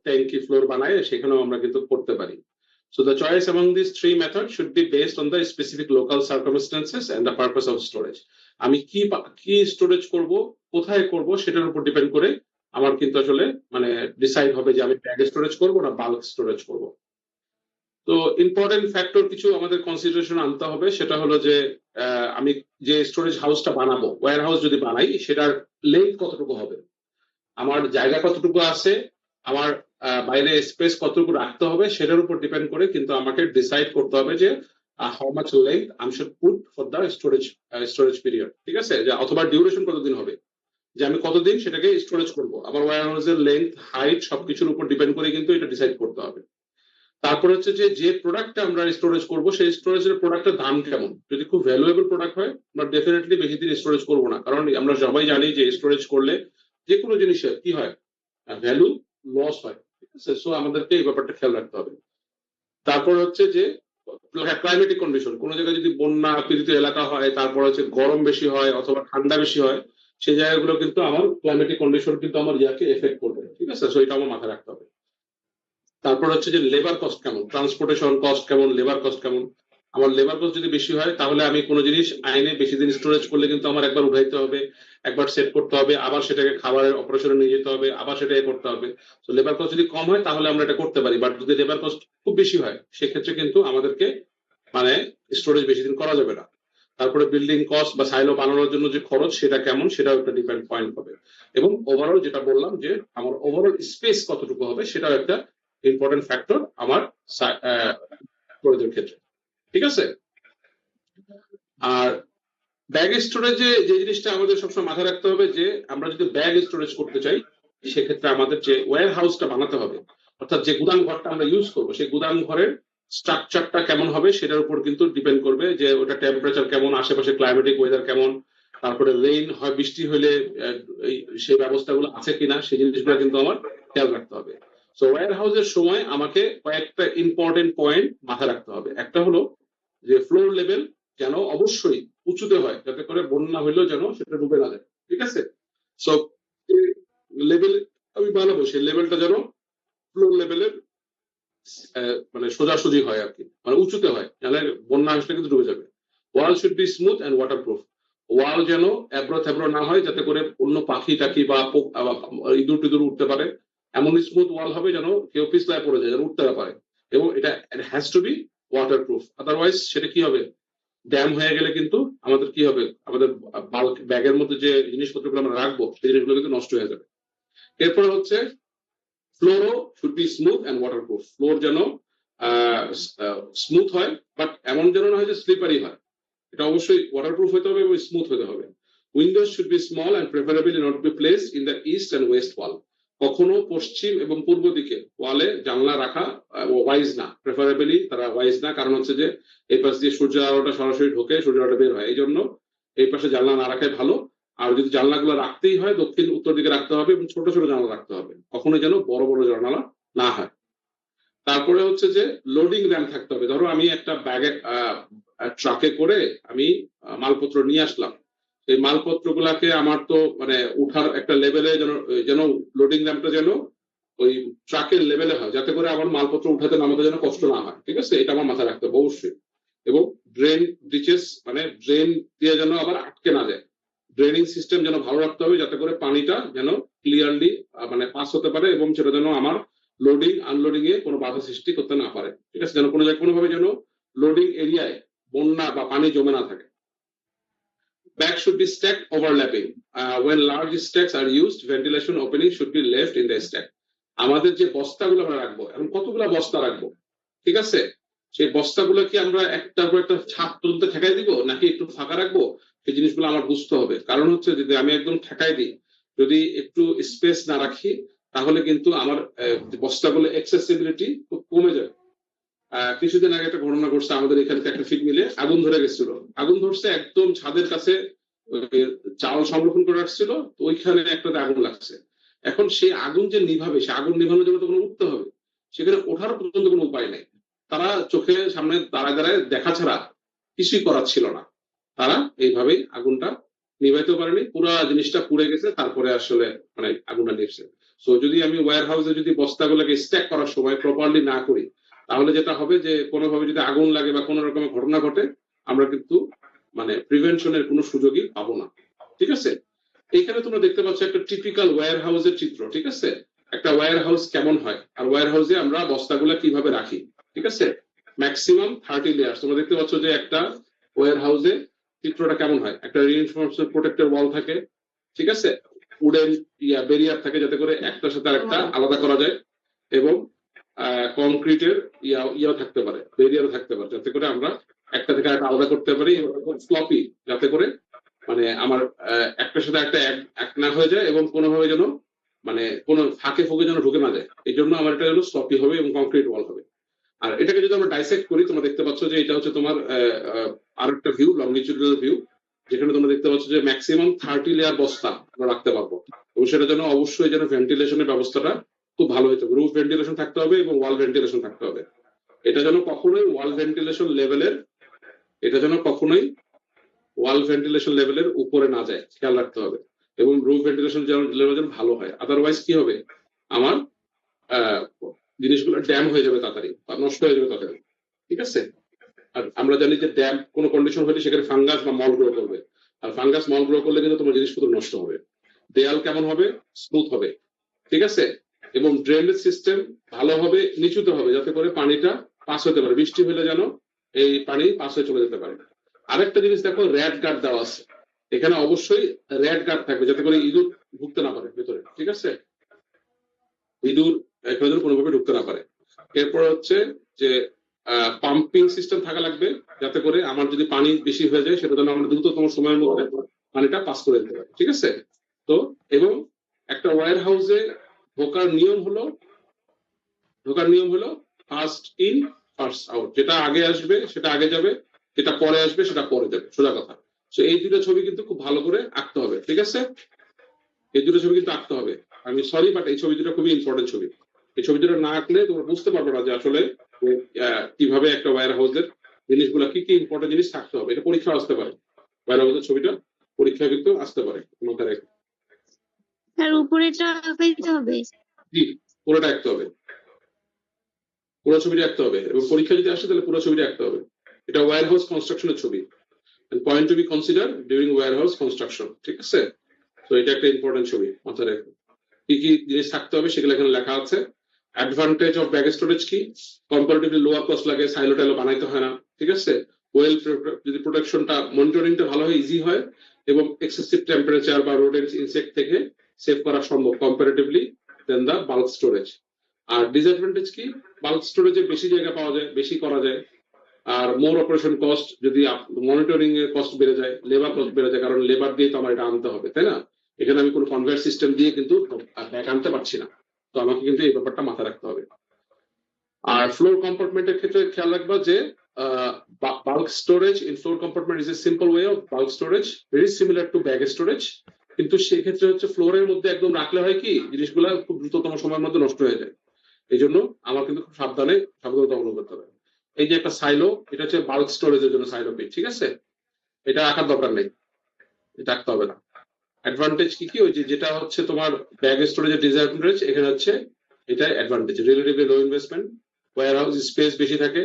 ট্যাঙ্কি ফ্লোর বানায় সেখানেও আমরা কিন্তু করতে পারি। So the choice among these three methods should be based on the specific local circumstances and the purpose of storage. আমি কি স্টোরেজ করব, কোথায় করব সেটার উপর ডিপেন্ড করে আমার কিন্তু আসলে মানে ডিসাইড হবে যে আমি ব্যাগ স্টোরেজ করব না বাল্ক স্টোরেজ করব। তো ইম্পর্টেন্ট ফ্যাক্টর কিছু আমাদের কনসিডারেশন আনতে হবে, সেটা হলো যে আমি যে স্টোরেজ হাউসটা বানাবো, ওয়্যার হাউস যদি বানাই, সেটার লেন্থ কতটুকু হবে, আমার জায়গা কতটুকু আছে, আমার বাইরে স্পেস কতটুকু রাখতে হবে, সেটার উপর ডিপেন্ড করে কিন্তু আমাকে ডিসাইড করতে হবে যে হাউ মাচ লেন্থ আমি should put for the storage period. ঠিক আছে, যে অথবা ডিউরেশন কতদিন হবে, যে আমি কতদিন সেটাকে স্টোরেজ করব, আমার ওয়্যার হাউসের লেন্থ, হাইট সবকিছুর উপর ডিপেন্ড করে কিন্তু এটা ডিসাইড করতে হবে। তারপর হচ্ছে যে প্রোডাক্টটা আমরা স্টোরেজ করব সেই স্টোরেজের প্রোডাক্টের দাম কেমন। যদি খুব ভ্যালুয়েবল প্রোডাক্ট হয় আমরা ডেফিনেটলি বেশি দিন স্টোরেজ করবো না, কারণ আমরা সবাই জানি যে স্টোরেজ করলে যে কোনো জিনিসের কি হয়, ভ্যালু লস হয়। ঠিক আছে, সো আমাদেরকে এই ব্যাপারটা খেয়াল রাখতে হবে। তারপর হচ্ছে যে ক্লাইমেটিক কন্ডিশন, কোনো জায়গায় যদি বন্যা পীড়িত এলাকা হয়, তারপর হচ্ছে গরম বেশি হয় অথবা ঠান্ডা বেশি হয়, সেই জায়গাগুলো কিন্তু আমার ক্লাইমেটিক কন্ডিশন কিন্তু আমার ইয়াকে এফেক্ট করবে। ঠিক আছে, সো এটা আমার মাথায় রাখতে হবে। তারপর হচ্ছে যে লেবার কস্ট কেমন, ট্রান্সপোর্টেশন কস্ট কেমন, লেবার কস্ট কেমন। আমার লেবার কস্ট যদি বেশি হয় তাহলে আমি কোনো জিনিস আইনে বেশি দিন স্টোরেজ করলে কিন্তু আমার একবার উঠাইতে হবে, একবার সেট করতে হবে, আবার সেটাকে খাবারের অপারেশনে নিয়ে যেতে হবে, আবার সেটাকে করতে হবে। তো লেবার কস্ট যদি কম হয় তাহলে আমরা এটা করতে পারি, বাট যদি লেবার কস্ট খুব বেশি হয় সেক্ষেত্রে কিন্তু আমাদেরকে মানে স্টোরেজ বেশি দিন করা যাবে না। তারপরে বিল্ডিং কস্ট বা সাইলো বানানোর জন্য যে খরচ সেটা কেমন, সেটাও একটা ডিপেন্ড পয়েন্ট হবে। এবং ওভারঅল যেটা বললাম যে আমার ওভারঅল স্পেস কতটুকু হবে সেটাও একটা ইম্পর্টেন্ট ফ্যাক্টর আমার স্টোরেজের ক্ষেত্রে। ঠিক আছে, আর ব্যাগ স্টোরেজে যে জিনিসটা আমাদের সবসময় মাথায় রাখতে হবে যে আমরা যদি ব্যাগ স্টোরেজ করতে চাই সেক্ষেত্রে আমাদের যে ওয়্যার হাউসটা বানাতে হবে, অর্থাৎ যে গুদাম ঘরটা আমরা ইউজ করবো, সেই গুদাম ঘরের স্ট্রাকচারটা কেমন হবে সেটার উপর কিন্তু ডিপেন্ড করবে যে ওটা টেম্পারেচার কেমন, আশেপাশে ক্লাইমেটিক ওয়েদার কেমন, তারপরে রেইন হয়, বৃষ্টি হলে সেই ব্যবস্থাগুলো আছে কিনা, সেই জিনিসগুলো কিন্তু আমার খেয়াল রাখতে হবে। সো ওয়্যার হাউসের সময় আমাকে কয়েকটা ইম্পর্টেন্ট পয়েন্ট মাথায় রাখতে হবে। একটা হলো যে ফ্লোর লেভেল যেন অবশ্যই উঁচুতে হয়, যাতে করে বন্যা হইলেও যেন সেটা ডুবে না যায়। ঠিক আছে, সো লেভেল আমি বানাবো সেই লেভেলটা যেন ফ্লোর লেভেলের মানে সোজাসুজি হয় আর কি, মানে উঁচুতে হয়, নাহলে বন্যা আসলে কিন্তু ডুবে যাবে। Wall should be smooth and waterproof, wall যেন এবড়ো থেবড়ো না হয়, যাতে করে অন্য পাখি টাখি বা ইঁদুর টিঁদুর উঠতে পারে। এমন স্মুথ ওয়াল হবে যেন কেউ পিছলায় পড়ে যায়, যেন উঠতে না পারে। এবং এটা has to be waterproof, otherwise সেটা কি হবে, ড্যাম হয়ে গেলে কিন্তু আমাদের কি হবে, আমাদের বাল্ক ব্যাগের মধ্যে যে জিনিসপত্রগুলো আমরা রাখবো সেই জিনিসগুলো কিন্তু নষ্ট হয়ে যাবে। এরপরে হচ্ছে ফ্লোরও should be smooth and waterproof, floor যেন স্মুথ হয়, বাট এমন যেন না হয় যে স্লিপারি হয়, এটা অবশ্যই ওয়াটারপ্রুফ হতে হবে এবং স্মুথ হতে হবে। Windows should be small and preferably not be placed in the east and west wall, কখনো পশ্চিম এবং পূর্ব দিকে ওয়ালে জানলা রাখা ওয়াইজ না, প্রেফারেবলি তারা ওয়াইজ না, কারণ হচ্ছে যে এই পাশ দিয়ে সূর্যের আলোটা সরাসরি ঢোকে, সূর্যের আলোটা বের হয়, এই জন্য এই পাশে জানলা না রাখাই ভালো। আর যদি জানলাগুলো রাখতেই হয় দক্ষিণ উত্তর দিকে রাখতে হবে এবং ছোট ছোট জানলা রাখতে হবে, কখনো যেন বড় বড় জানালা না হয়। তারপরে হচ্ছে যে লোডিং র্যাম থাকতে হবে। ধরো আমি একটা ব্যাগে ট্রাকে করে আমি মালপত্র নিয়ে আসলাম, এই মালপত্র গুলাকে আমার তো মানে উঠার একটা লেভেলে যেন যেন লোডিং র্যামটা যেন ওই ট্রাকের লেভেলে হয়, যাতে করে আমার মালপত্র উঠাতে নামাতে যেন কষ্ট না হয়। ঠিক আছে, এটা আমার মাথায় রাখতে হবে অবশ্যই। এবং ড্রেন ব্রিচেস মানে ড্রেন দিয়ে যেন আবার আটকে না যায়, ড্রেনিং সিস্টেম যেন ভালো রাখতে হবে, যাতে করে পানিটা যেন ক্লিয়ারলি মানে পাস হতে পারে এবং সেটা যেন আমার লোডিং আনলোডিং এ কোনো বাধা সৃষ্টি করতে না পারে। ঠিক আছে, যেন কোনো জায়গায় কোনোভাবে যেন লোডিং এরিয়ায় বন্যা বা পানি জমে না থাকে। Bags should be stacked overlapping. When large stacks are used, ventilation opening should be left in the stack. আমাদের যে বস্তাগুলো আমরা রাখবো, এখন কতগুলো বস্তা রাখবো, ঠিক আছে, সেই বস্তাগুলো কি আমরা একটার পর একটা ছাদ তুলতে ঠেকাই দিব নাকি একটু ফাঁকা রাখবো, সেই জিনিসগুলো আমার বুঝতে হবে। কারণ হচ্ছে যদি আমি একদম ঠেকাই দিই, যদি একটু স্পেস না রাখি, তাহলে কিন্তু আমার বস্তাগুলো অ্যাক্সেসিবিলিটি খুব কমে যাবে। কিছুদিন আগে একটা ঘটনা ঘটছে, আমাদের এখানে একটা ফিড মিলে আগুন ধরে গেছিল, আগুন ধরছে একদম ছাদের কাছে, চাল সংরক্ষণ করে রাখছিল, তো ওইখানে একটা আগুন লাগছে। এখন সেই আগুন যে নিভাবে, সে আগুন নিভানোর জন্য তো কোনো উঠতে হবে, সেখানে ওঠার পর্যন্ত কোনো উপায় নেই, তারা চোখের সামনে দাঁড়ায় দাঁড়ায় দেখা ছাড়া কিছুই করার ছিল না, তারা এইভাবেই আগুনটা নিভাইতে পারেনি, পুরো জিনিসটা পুড়ে গেছে, তারপরে আসলে মানে আগুনটা নিভছে। সো যদি আমি ওয়্যার হাউসে যদি বস্তাগুলোকে স্ট্যাক করার সময় প্রপারলি না করি, তাহলে যেটা হবে যে কোনোভাবে যদি আগুন লাগে বা কোনো রকমের ঘটনা ঘটে, আমরা কিন্তু মানে প্রিভেনশনের কোনো সুযোগই পাবো না। ঠিক আছে, এখানে তোমরা দেখতে পাচ্ছ একটা টিপিক্যাল ওয়্যার হাউসের চিত্র। ঠিক আছে, একটা ওয়্যার হাউস কেমন হয় আর ওয়্যার হাউসে আমরা বস্তাগুলো কিভাবে রাখি। ঠিক আছে, ম্যাক্সিমাম 30 লেয়ার তোমরা দেখতে পাচ্ছ যে একটা ওয়্যার হাউসে চিত্রটা কেমন হয়। একটা রিইনফোর্সড প্রোটেক্টর ওয়াল থাকে, ঠিক আছে, উডেন ব্যারিয়ার থাকে যাতে করে একটার সাথে আরেকটা আলাদা করা যায়, এবং কংক্রিটের ইয়াও থাকতে পারে, ব্যারিয়ারও থাকতে পারে যাতে করে আমরা একটা থেকে আরেকটা আলাদা করতে পারি, ফ্লপি যাতে করে মানে আমার একটার সাথে একটা এক না হয়ে যায় এবং কোনোভাবে যেন মানে কোনো ফাঁকে ফুঁকে যেন ঢুকে না যায়। এই জন্য আমার এটা হলো স্লপি হবে এবং কংক্রিট ওয়াল হবে। আর এটাকে যদি আমরা ডাইসেক্ট করি, তোমরা দেখতে পাচ্ছ যে এটা হচ্ছে তোমার আরেকটা ভিউ, লংগিটিউডাল ভিউ, যেখানে তোমরা দেখতে পাচ্ছ যে ম্যাক্সিমাম 30 লেয়ার বস্তা আমরা রাখতে পারবো। এবং সেটার জন্য অবশ্যই যেন ভেন্টিলেশনের ব্যবস্থাটা খুব ভালো হতে হবে, রুফ ভেন্টিলেশন থাকতে হবে এবং ওয়াল ভেন্টিলেশন থাকতে হবে। এটা যেন কখনোই ওয়াল ভেন্টিলেশন লেভেলের উপরে না যায়, খেয়াল রাখতে হবে। এবং রুফ ভেন্টিলেশন লেভেল যেন ভালো হয়, আদারওয়াইজ কি হবে, আমার জিনিসগুলো ড্যাম হয়ে যাবে তাড়াতাড়ি বা নষ্ট হয়ে যাবে তাড়াতাড়ি। ঠিক আছে, আর আমরা জানি যে ড্যাম কোনো কন্ডিশন হলে সেখানে ফাঙ্গাস বা মল গ্রো করবে, আর ফাঙ্গাস মল গ্রো করলে কিন্তু তোমার জিনিসপত্র নষ্ট হবে। দেয়াল কেমন হবে, স্মুথ হবে। ঠিক আছে, এবং ড্রেনেজ সিস্টেম ভালো হবে, নিচুতে হবে যাতে করে পানিটা পাস হতে পারে, বৃষ্টি হলে যেন এই পানি পাস হয়ে চলে যেতে পারে। আরেকটা জিনিস দেখো, র্যাট গার্ড দেওয়া আছে এখানে, অবশ্যই র্যাট গার্ড থাকবে যাতে করে ইঁদুর ঢুকতে না পারে ভেতরে। ঠিক আছে, ইঁদুর এখানে যেন কোনোভাবে ঢুকতে না পারে। এরপর হচ্ছে যে পাম্পিং সিস্টেম থাকা লাগবে যাতে করে আমার যদি পানি বেশি হয়ে যায় সেটা যেন আমরা দ্রুততম সময়ের মধ্যে পানিটা পাস করে দিতে পারি। ঠিক আছে, তো এবং একটা ওয়্যার হাউসে ঢোকার নিয়ম হলো ফার্স্ট ইন ফার্স্ট আউট, যেটা আগে আসবে সেটা আগে যাবে, যেটা পরে আসবে সেটা পরে যাবে, সোজা কথা। তো এই দুটো ছবি কিন্তু খুব ভালো করে আঁকতে হবে। ঠিক আছে, এই দুটো ছবি কিন্তু আঁকতে হবে। আমি সরি বাট এই ছবি দুটো খুবই ইম্পর্টেন্ট ছবি। এই ছবি দুটো না আঁকলে তোমরা বুঝতে পারবে না যে আসলে কিভাবে একটা ওয়্যার হাউসের জিনিসগুলো কি কি ইম্পর্টেন্ট জিনিস থাকতে হবে। এটা পরীক্ষা আসতে পারে, ওয়্যার হাউসের ছবিটা পরীক্ষা কিন্তু আসতে পারে মাথায় রেখে। তার উপরেটা আঁকাইতে হবে? জি, পুরোটা আঁকতে হবে, পুরো ছবিটা আঁকতে হবে, এবং পরীক্ষা যদি আসে তাহলে পুরো ছবিটা আঁকতে হবে। এটা ওয়্যার হাউস কনস্ট্রাকশনের ছবি, point to be consider during warehouse construction. ঠিক আছে, তো এটা একটা ইম্পর্টেন্ট ছবি, মাথায় রেখে কি কি জিনিস থাকতে হবে সেগুলো এখানে লেখা আছে। অ্যাডভান্টেজ অফ ব্যাগ স্টোরেজ কি, কম্পারেটিভলি লোয়ার কস্ট লাগে, সাইলো টাইলো বানাইতে হয় না। ঠিক আছে, ওয়েল যদি প্রোটেকশনটা মনিটরিংটা ভালো হয়, ইজি হয়, এবং এক্সেসিভ টেম্পারেচার বা রোডেন্টস ইনসেক্ট থেকে সেভ করা সম্ভব কম্পারেটিভলি দেন দা বাল্ক স্টোরেজ। আর ডিসঅ্যাডভান্টেজ কি, বাল্ক স্টোরেজে বেশি জায়গা পাওয়া যায়, বেশি করা যায়, আর মোর অপারেশন কস্ট, যদি মনিটরিং এর কস্ট বেড়ে যায়, লেবার কস্ট বেড়ে যায়, কারণ লেবার দিয়ে তো আমার এটা আনতে হবে, তাই না? এখানে আমি কোনো কনভেয়ার সিস্টেম দিয়ে কিন্তু ব্যাগ আনতে পারছি না, তো আমাকে কিন্তু এই ব্যাপারটা মাথায় রাখতে হবে। আর ফ্লোর কম্পার্টমেন্টের ক্ষেত্রে খেয়াল রাখবা যে bulk storage in floor compartment is a simple way of bulk storage, very similar to bag storage, কিন্তু সেক্ষেত্রে হচ্ছে ফ্লোরের মধ্যে একদম রাখলে হয় কি, জিনিসগুলো খুব দ্রুততম সময়ের মধ্যে নষ্ট হয়ে যায়। এই জন্য আমার কিন্তু খুব সাবধানতা অবলম্বন করতে হবে। এই যে একটা সাইলো, এটা হচ্ছে বাল্ক স্টোরেজের জন্য সাইলো পিট। ঠিক আছে, এটা রাখার দরকার নেই, এটা রাখতে হবে না। অ্যাডভান্টেজ কি কি, ওই যে যেটা হচ্ছে তোমার ব্যাগ স্টোরেজের ডিসঅ্যাডভান্টেজ, এখানে হচ্ছে এটা advantage, relatively low investment, warehouse space বেশি থাকে,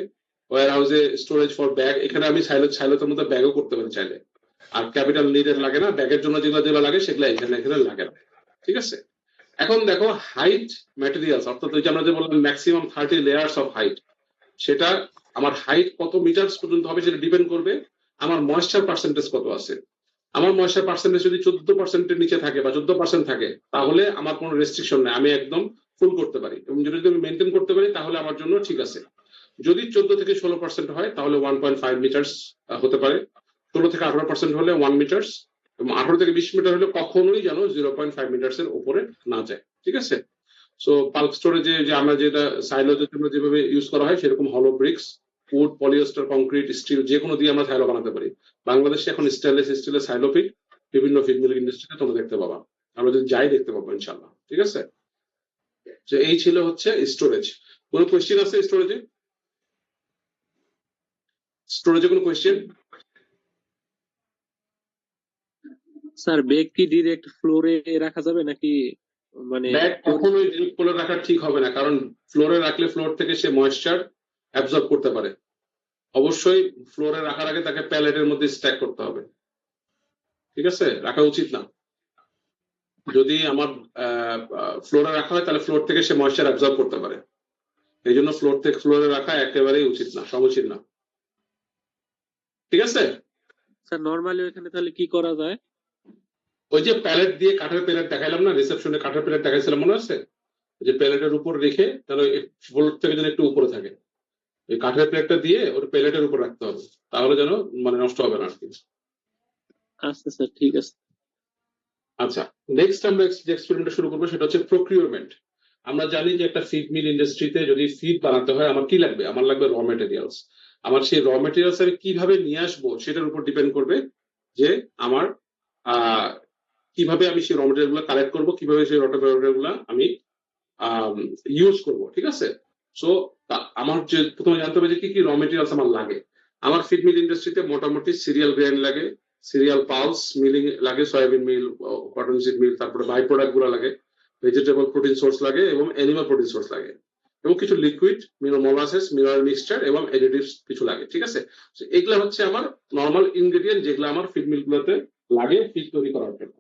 ওয়্যার হাউসে স্টোরেজ ফর ব্যাগ, এখানে আমি সাইলোর মধ্যে ব্যাগও করতে পারি চাইলে, আর ক্যাপিটাল নিডের লাগে না, ব্যাগের জন্য যেগুলো লাগে সেগুলো এখানে লাগে না। ঠিক আছে, এখন দেখো হাইট ম্যাটেরিয়ালস, অর্থাৎ ওই যে আমরা যে বললাম ম্যাক্সিমাম 30 লেয়ার্স অফ হাইট, সেটা আমার হাইট কত মিটার পর্যন্ত হবে সেটা ডিপেন্ড করবে আমার ময়েশ্চার পার্সেন্টেজ কত আছে। আমার ময়েশ্চার পার্সেন্টেজ যদি 14%-এর নিচে থাকে বা 14% থাকে, তাহলে আমার কোনো রেস্ট্রিকশন নেই, আমি একদম ফুল করতে পারি, এবং যদি আমি মেনটেন করতে পারি তাহলে আমার জন্য ঠিক আছে। যদি 14 থেকে 16% হয় তাহলে 1.5 মিটার্স হতে পারে, 16 থেকে 18% হলে 1 মিটার্স, এবং 18 থেকে 20 মিটার হলে কখনোই যেন 0.5 মিটার্স এর উপরে না যায়। ঠিক আছে, সো বাল্ক স্টোরেজে যে আমরা যেটা সাইলোজের জন্য যেভাবে ইউজ করা হয় সেরকম হলো bricks, wood, polyester, concrete, steel যে কোনো দিয়ে আমরা সাইলো বানাতে পারি। বাংলাদেশে এখন স্টেনলেস স্টিলের সাইলো পিট বিভিন্ন ফিড মিল ইন্ডাস্ট্রিতে তোমরা দেখতে পাবা, আমরা যদি যাই দেখতে পাবো ইনশাআল্লাহ। ঠিক আছে, যে এই ছিল হচ্ছে স্টোরেজ। কোনো কোয়েশ্চেন আছে স্টোরেজে কোনো কোয়েশ্চেন? স্যার ব্যাগ কি ডিরেক্ট ফ্লোরে রাখা যাবে নাকি মানে ব্যাগ কখনোই ফ্লোরে রাখা ঠিক হবে না, কারণ ফ্লোরে রাখলে ফ্লোর থেকে সে ময়েশ্চার অ্যাবজর্ব করতে পারে। অবশ্যই ফ্লোরে রাখার আগে তাকে প্যালেটের মধ্যে স্ট্যাক করতে হবে, ঠিক আছে? রাখা উচিত না। যদি আমার ফ্লোরে রাখা হয় তাহলে ফ্লোর থেকে সে ময়েশ্চার অ্যাবজর্ব করতে পারে, এই জন্য ফ্লোরে রাখা একেবারেই উচিত না, সমুচিত না, ঠিক আছে? স্যার নরমালি ওখানে তাহলে কি করা যায়? ওই যে প্যালেট দিয়ে, কাঠের প্যালেট দেখাইলাম না রিসেপশনে, কাঠের প্যালেট দেখাইছিলাম মনে আছে? যে প্যালেটের উপর রেখে তাহলে ফ্লোর থেকে যেন একটু উপরে থাকে, এই কাঠের প্লেটটা দিয়ে ওর প্লেটের উপর রাখতে হবে, তাহলে যেন মানে নষ্ট হবে না আর কি। আচ্ছা স্যার, ঠিক আছে। আচ্ছা, নেক্সট আমরা যে এক্সপেরিমেন্টটা শুরু করবো সেটা হচ্ছে প্রকিউরমেন্ট। আমরা জানি যে একটা ফিড মিল ইন্ডাস্ট্রিতে যদি ফিড বানাতে হয় আমার কি লাগবে? আমার লাগবে র মেটেরিয়ালস। আমার সেই র মেটেরিয়ালস আমি কিভাবে নিয়ে আসবো সেটার উপর ডিপেন্ড করবে যে আমার কিভাবে আমি সেই র মেটেরিয়াল গুলো কালেক্ট করবো, কিভাবে সেই র মেটেরিয়াল গুলো আমি ইউজ করব, ঠিক আছে? সো আমার যে প্রথমে জানতে হবে যে কি কি র মেটেরিয়ালস আমার লাগে। আমার ফিড মিল ইন্ডাস্ট্রিতে মোটামুটি সিরিয়াল গ্রেন লাগে, সিরিয়াল পালস মিলিং লাগে, সয়াবিন মিল, কটন সিড মিল, তারপরে বাই প্রোডাক্ট গুলো লাগে, ভেজিটেবল প্রোটিন সোর্স লাগে এবং অ্যানিমাল প্রোটিন সোর্স লাগে, এবং কিছু লিকুইড মোলাসেস, মিনারেল মিক্সচার এবং এডিটিভস কিছু লাগে, ঠিক আছে? এগুলা হচ্ছে আমার নর্মাল ইনগ্রেডিয়েন্ট যেগুলো আমার ফিড মিল গুলোতে লাগে ফিড তৈরি করার জন্য।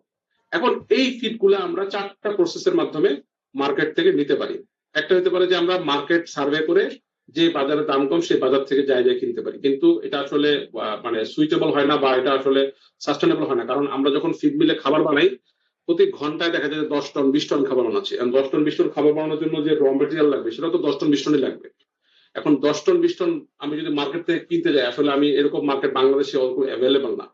এখন এই ফিড গুলো আমরা 4টা প্রসেসের মাধ্যমে মার্কেট থেকে নিতে পারি। একটা হতে পারে যে আমরা মার্কেট সার্ভে করে যে বাজারে দাম কম সেই বাজার থেকে যাই কিনতে পারি, কিন্তু এটা আসলে মানে সুইটেবল হয় না বা এটা আসলে সাস্টেনেবল হয় না, কারণ আমরা যখন ফিড মিলে খাবার বানাই প্রতি ঘন্টায় দেখা যায় 10 টন 20 টন খাবার বানাচ্ছি, 10 টন 20 টন খাবার বানানোর জন্য যে র মেটেরিয়াল লাগবে সেটা তো 10 টন 20 টনই লাগবে। এখন 10 টন 20 টন আমি যদি মার্কেট থেকে কিনতে যাই, আসলে আমি এরকম মার্কেট বাংলাদেশে অল্প অ্যাভেলেবল না,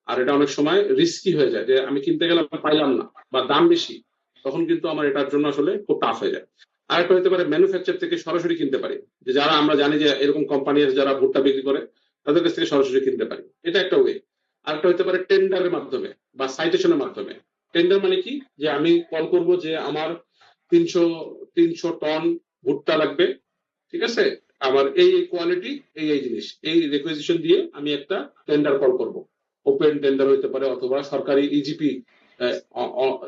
আর এটা অনেক সময় রিস্কি হয়ে যায় যে আমি কিনতে গেলে পাইলাম না বা দাম বেশি, তখন কিন্তু আমার এটার জন্য আসলে খুব টাফ হয়ে যায়। আর একটা হতে পারে ম্যানুফ্যাকচার থেকে সরাসরি কিনতে পারি, যে যারা আমরা জানি যে এরকম কোম্পানি আছে যারা ভুট্টা বিক্রি করে, তাদের কাছ থেকে সরাসরি কিনতে পারি, এটা একটা ওয়ে। আর একটা হতে পারে টেন্ডারের মাধ্যমে বা সাইটেশনের মাধ্যমে। টেন্ডার মানে কি, যে আমি কল করব যে আমার 300 টন ভুট্টা লাগবে, ঠিক আছে, আমার এই কোয়ালিটি, এই জিনিস, এই রিকুইজিশন দিয়ে আমি একটা টেন্ডার কল করব। ওপেন টেন্ডার হতে পারে অথবা সরকারি ইজিপি,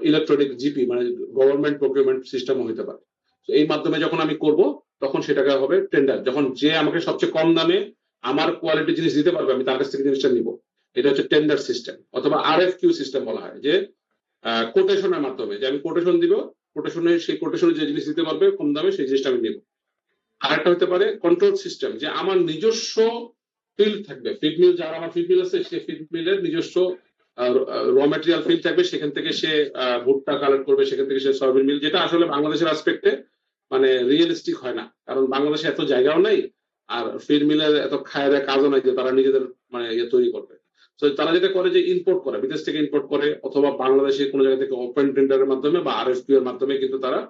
ইলেকট্রনিক জিপি মানে গভর্নমেন্ট প্রকিউরমেন্ট সিস্টেমও হতে পারে। এই মাধ্যমে যখন আমি করব তখন সেটাকে হবে টেন্ডার। যখন যে আমাকে সবচেয়ে কম দামে আমার কোয়ালিটি জিনিস দিতে পারবে আমি তার কাছ থেকে জিনিসটা নিব, এটা হচ্ছে টেন্ডার সিস্টেম। অথবা আরএফকিউ সিস্টেম বলা হয়, যে কোটেশনের মাধ্যমে, যে আমি কোটেশন দিব, কোটেশনে সেই কোটেশনে যে জিনিস দিতে পারবে কম দামে সেই জিনিসটা আমি নিব। আরেকটা হতে পারে কন্ট্রোল সিস্টেম, যে আমার নিজস্ব ফিল্ড থাকবে, ফিড মিল যার আমার ফিড মিল আছে সেই ফিড মিলের নিজস্ব র মেটেরিয়াল ফিল্ড থাকবে, সেখান থেকে সে ভুট্টা কালেক্ট করবে, সেখান থেকে সে সয়াবিন মিল, যেটা আসলে বাংলাদেশের আসপেক্টে মানে রিয়েলিস্টিক হয় না, কারণ বাংলাদেশে এত জায়গাও নাই আর ফিড মিলের এত খায় দেয় কাজও নাই যে তারা নিজেদের মানে তৈরি করবে। তো তারা যেটা করে যে ইম্পোর্ট করে, বিদেশ থেকে ইম্পোর্ট করে অথবা বাংলাদেশে কোনো জায়গা থেকে ওপেন টেন্ডারের মাধ্যমে বা আরএফকিউ এর মাধ্যমে কিন্তু তারা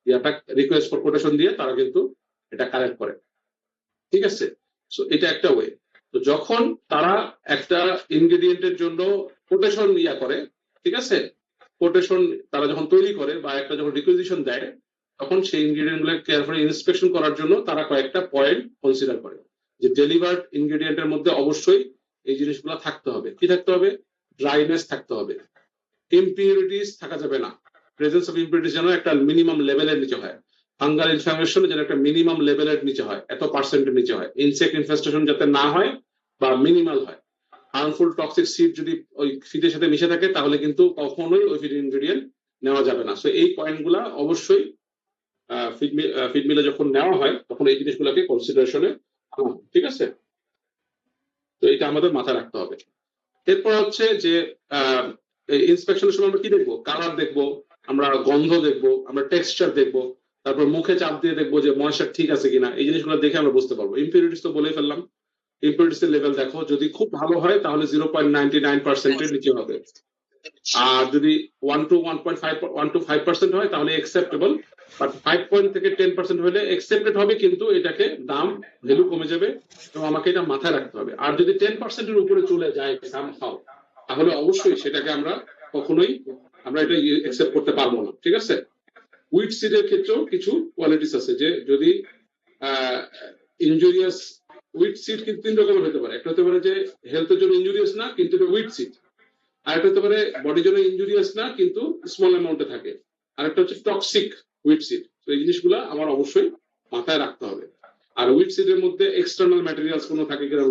ইয়াটা রিকোয়েস্ট ফর কোটেশন দিয়ে তারা কিন্তু এটা কালেক্ট করে, ঠিক আছে? সো এটা একটা ওয়ে। তো যখন তারা একটা ইনগ্রেডিয়েন্টের জন্য কোটেশন করে, ঠিক আছে, কোটেশন তারা যখন তৈরি করে বা একটা যখন রিকুইজিশন দেয়, তখন সেই ইনগ্রেডিয়েন্ট গুলো কেয়ারফুলি ইন্সপেকশন করার জন্য তারা কয়েকটা পয়েন্ট কনসিডার করে, যে ডেলিভার্ড ইনগ্রেডিয়েন্টের মধ্যে অবশ্যই এই জিনিসগুলো থাকতে হবে। কি থাকতে হবে? ড্রাইনেস থাকতে হবে, ইম্পিউরিটিস থাকা যাবে না, প্রেজেন্স অফ ইম্পিউরিটিস যেন একটা মিনিমাম লেভেলের নিচে হয়, ফাঙ্গাল ইনফরমেশন যেন একটা মিনিমাম লেভেলের নিচে হয়, এত পার্সেন্টের নিচে হয়, ইনসেক্ট ইনফেস্টেশন যাতে না হয় বা মিনিমাল হয়, হার্মফুল টক্সিক সিড যদি ওই ফিডের সাথে মিশে থাকে তাহলে কিন্তু কখনোই ওই ফিড ইনগ্রেডিয়েন্ট নেওয়া যাবে না। সো এই পয়েন্টগুলা অবশ্যই ফিড মিলে যখন নেওয়া হয় তখন এই জিনিসগুলোকে কনসিডারেশনে আনা হয়, ঠিক আছে? তো এটা আমাদের মাথায় রাখতে হবে। এরপর হচ্ছে যে ইন্সপেকশনের সময় আমরা কি দেখবো? কালার দেখবো, আমরা গন্ধ দেখবো, আমরা টেক্সচার দেখবো, তারপর মুখে চাপ দিয়ে দেখবো যে ময়েশ্চার ঠিক আছে কিনা, এই জিনিসগুলো দেখে আমরা বুঝতে পারবো। ইম্পিউরিটিস তো বলেই ফেললাম, ইম্পিউরিটিস এর লেভেল দেখো, যদি খুব ভালো হয় তাহলে 0.99% এর নিচে হবে, আর যদি 1 to 5% হয় তাহলে অ্যাকসেপ্টেবল, বাট 5 থেকে 10% হলে অ্যাকসেপ্টেড হবে, কিন্তু এটাকে দাম ভ্যালু কমে যাবে এবং আমাকে এটা মাথায় রাখতে হবে। আর যদি 10% এর উপরে চলে যায় সামহাউ, তাহলে অবশ্যই সেটাকে আমরা কখনোই আমরা এটা অ্যাকসেপ্ট করতে পারবো না, ঠিক আছে? উইট সিডের ক্ষেত্রেও কিছু কোয়ালিটিস আছে, যে যদি ইনজুরিয়াস, উইট সিড কিন্তু 3 রকমের হতে পারে। একটা হতে পারে যে হেলথের জন্য ইনজুরিয়াস না কিন্তু এটা উইট সিড, আর একটা হতে পারে বডির জন্য ইনজুরিয়াস না কিন্তু স্মল অ্যামাউন্টে থাকে, আরেকটা হচ্ছে টক্সিক উইড সিড। তো এই জিনিসগুলো আমার অবশ্যই মাথায় রাখতে হবে। আর উইড সিডের মধ্যে এক্সটার্নাল ম্যাটেরিয়ালস কোনো থাকে কিনা,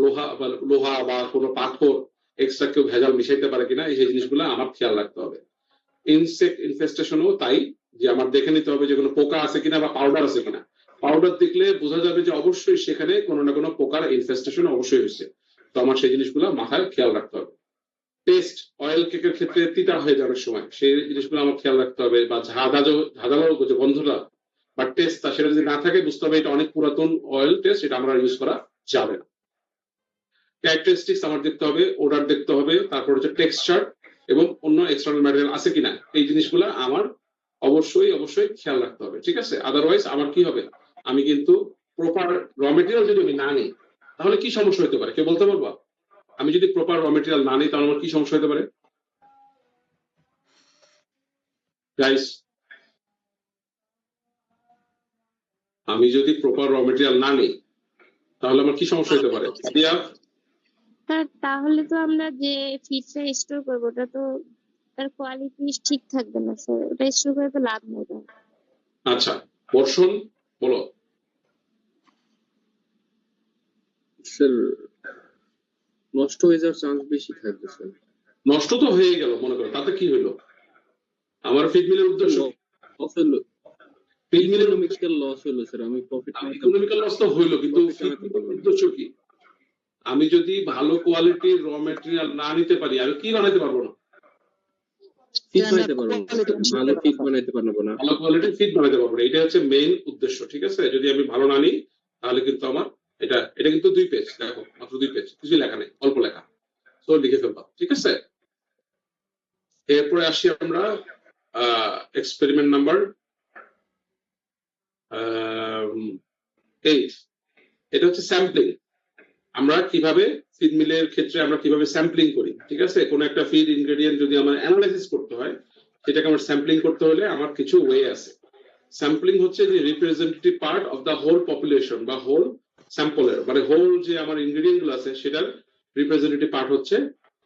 লোহা বা কোনো পাথর এক্সট্রা কেউ ভেজাল মিশাইতে পারে কিনা, এই জিনিসগুলো আমার খেয়াল রাখতে হবে। ইনসেক্ট ইনফেস্টেশনও তাই, যে আমার দেখে নিতে হবে যে কোনো পোকা আছে কিনা বা পাউডার আছে কিনা। পাউডার দেখলে বোঝা যাবে যে অবশ্যই সেখানে কোনো না কোনো পোকার ইনফেস্টেশন অবশ্যই হয়েছে। তো আমার সেই জিনিসগুলো মাথায় খেয়াল রাখতে হবে। টেস্ট, অয়েল কেকের ক্ষেত্রে তিতা হয়ে যাওয়ার সময় সেই জিনিসগুলো আমার খেয়াল রাখতে হবে, বা ঝাঁঝালো যে গন্ধটা বা টেস্টটা সেটা যদি না থাকে বুঝতে হবে এটা অনেক পুরাতন অয়েল টেস্ট, এটা আমরা ইউজ করা যাবে না। ক্যারেক্টারিস্টিক্স আমার দেখতে হবে, ওডার দেখতে হবে, তারপর হচ্ছে টেক্সচার এবং অন্য এক্সটার্নাল ম্যাটেরিয়াল আছে কিনা, এই জিনিসগুলো আমার অবশ্যই অবশ্যই খেয়াল রাখতে হবে। ঠিক আছে, আদারওয়াইজ আমার কি হবে, আমি কিন্তু প্রপার র মেটেরিয়াল যদি আমি না নিই তাহলে কি সমস্যা হতে পারে কেউ বলতে পারবা? আমি যদি প্রপার র মেটেরিয়াল না নিই তাহলে আমার কি সমস্যা হতে পারে গাইস? আমি যদি প্রপার র মেটেরিয়াল না নিই তাহলে আমার কি সমস্যা হতে পারে? স্যার তাহলে তো আমরা যে ফিডটা স্টোর করবো ওটা তো তার কোয়ালিটি ঠিক থাকবে না স্যার, ওটা স্টোর করে তো লাভ নেই। আচ্ছা, বর্ষণ বলো। স্যার নষ্ট হয়ে যাওয়ার চান্স বেশি থাকবে স্যার। নষ্ট তো হয়ে গেল মনে করো, তাতে কি হইলো? আমার ফিড মিলের উদ্দেশ্য লস হলো, ফিড মিলের ইকোনমিক্যাল লস হলো স্যার। আমি প্রফিট ইকোনমিক্যাল লস তো হইলো, কিন্তু উদ্দেশ্য কি? আমি যদি ভালো কোয়ালিটির র মেটেরিয়াল না নিতে পারি আমি কি বানাইতে পারবো না? ফিট বানাইতে পারবো না, ভালো ফিট বানাইতে পারবো না, ভালো কোয়ালিটির ফিড বানাইতে পারবো না। এটা হচ্ছে মেইন উদ্দেশ্য। ঠিক আছে, যদি আমি ভালো না নিই তাহলে কিন্তু আমার এটা কিন্তু 2 পেজ, দেখো মাত্র 2 পেজ, কিছু লেখা নেই, অল্প লেখা, তো লিখে ফেলবা। ঠিক আছে, এরপরে আসি আমরা এক্সপেরিমেন্ট নাম্বার 8। এটা হচ্ছে স্যাম্পলিং। আমরা কিভাবে ফিড মিলের ক্ষেত্রে আমরা কিভাবে স্যাম্পলিং করি। ঠিক আছে, কোন একটা ফিড ইনগ্রেডিয়েন্ট যদি আমার অ্যানালাইসিস করতে হয় সেটাকে আমার স্যাম্পলিং করতে হলে আমার কিছু ওয়ে আছে। স্যাম্পলিং হচ্ছে যে representative part of the whole population বা হোল স্যাম্পলের, মানে হোল যে আমার ইনগ্রেডিয়েন্ট গুলো আছে সেটার রিপ্রেজেন্টেটিভ পার্ট হচ্ছে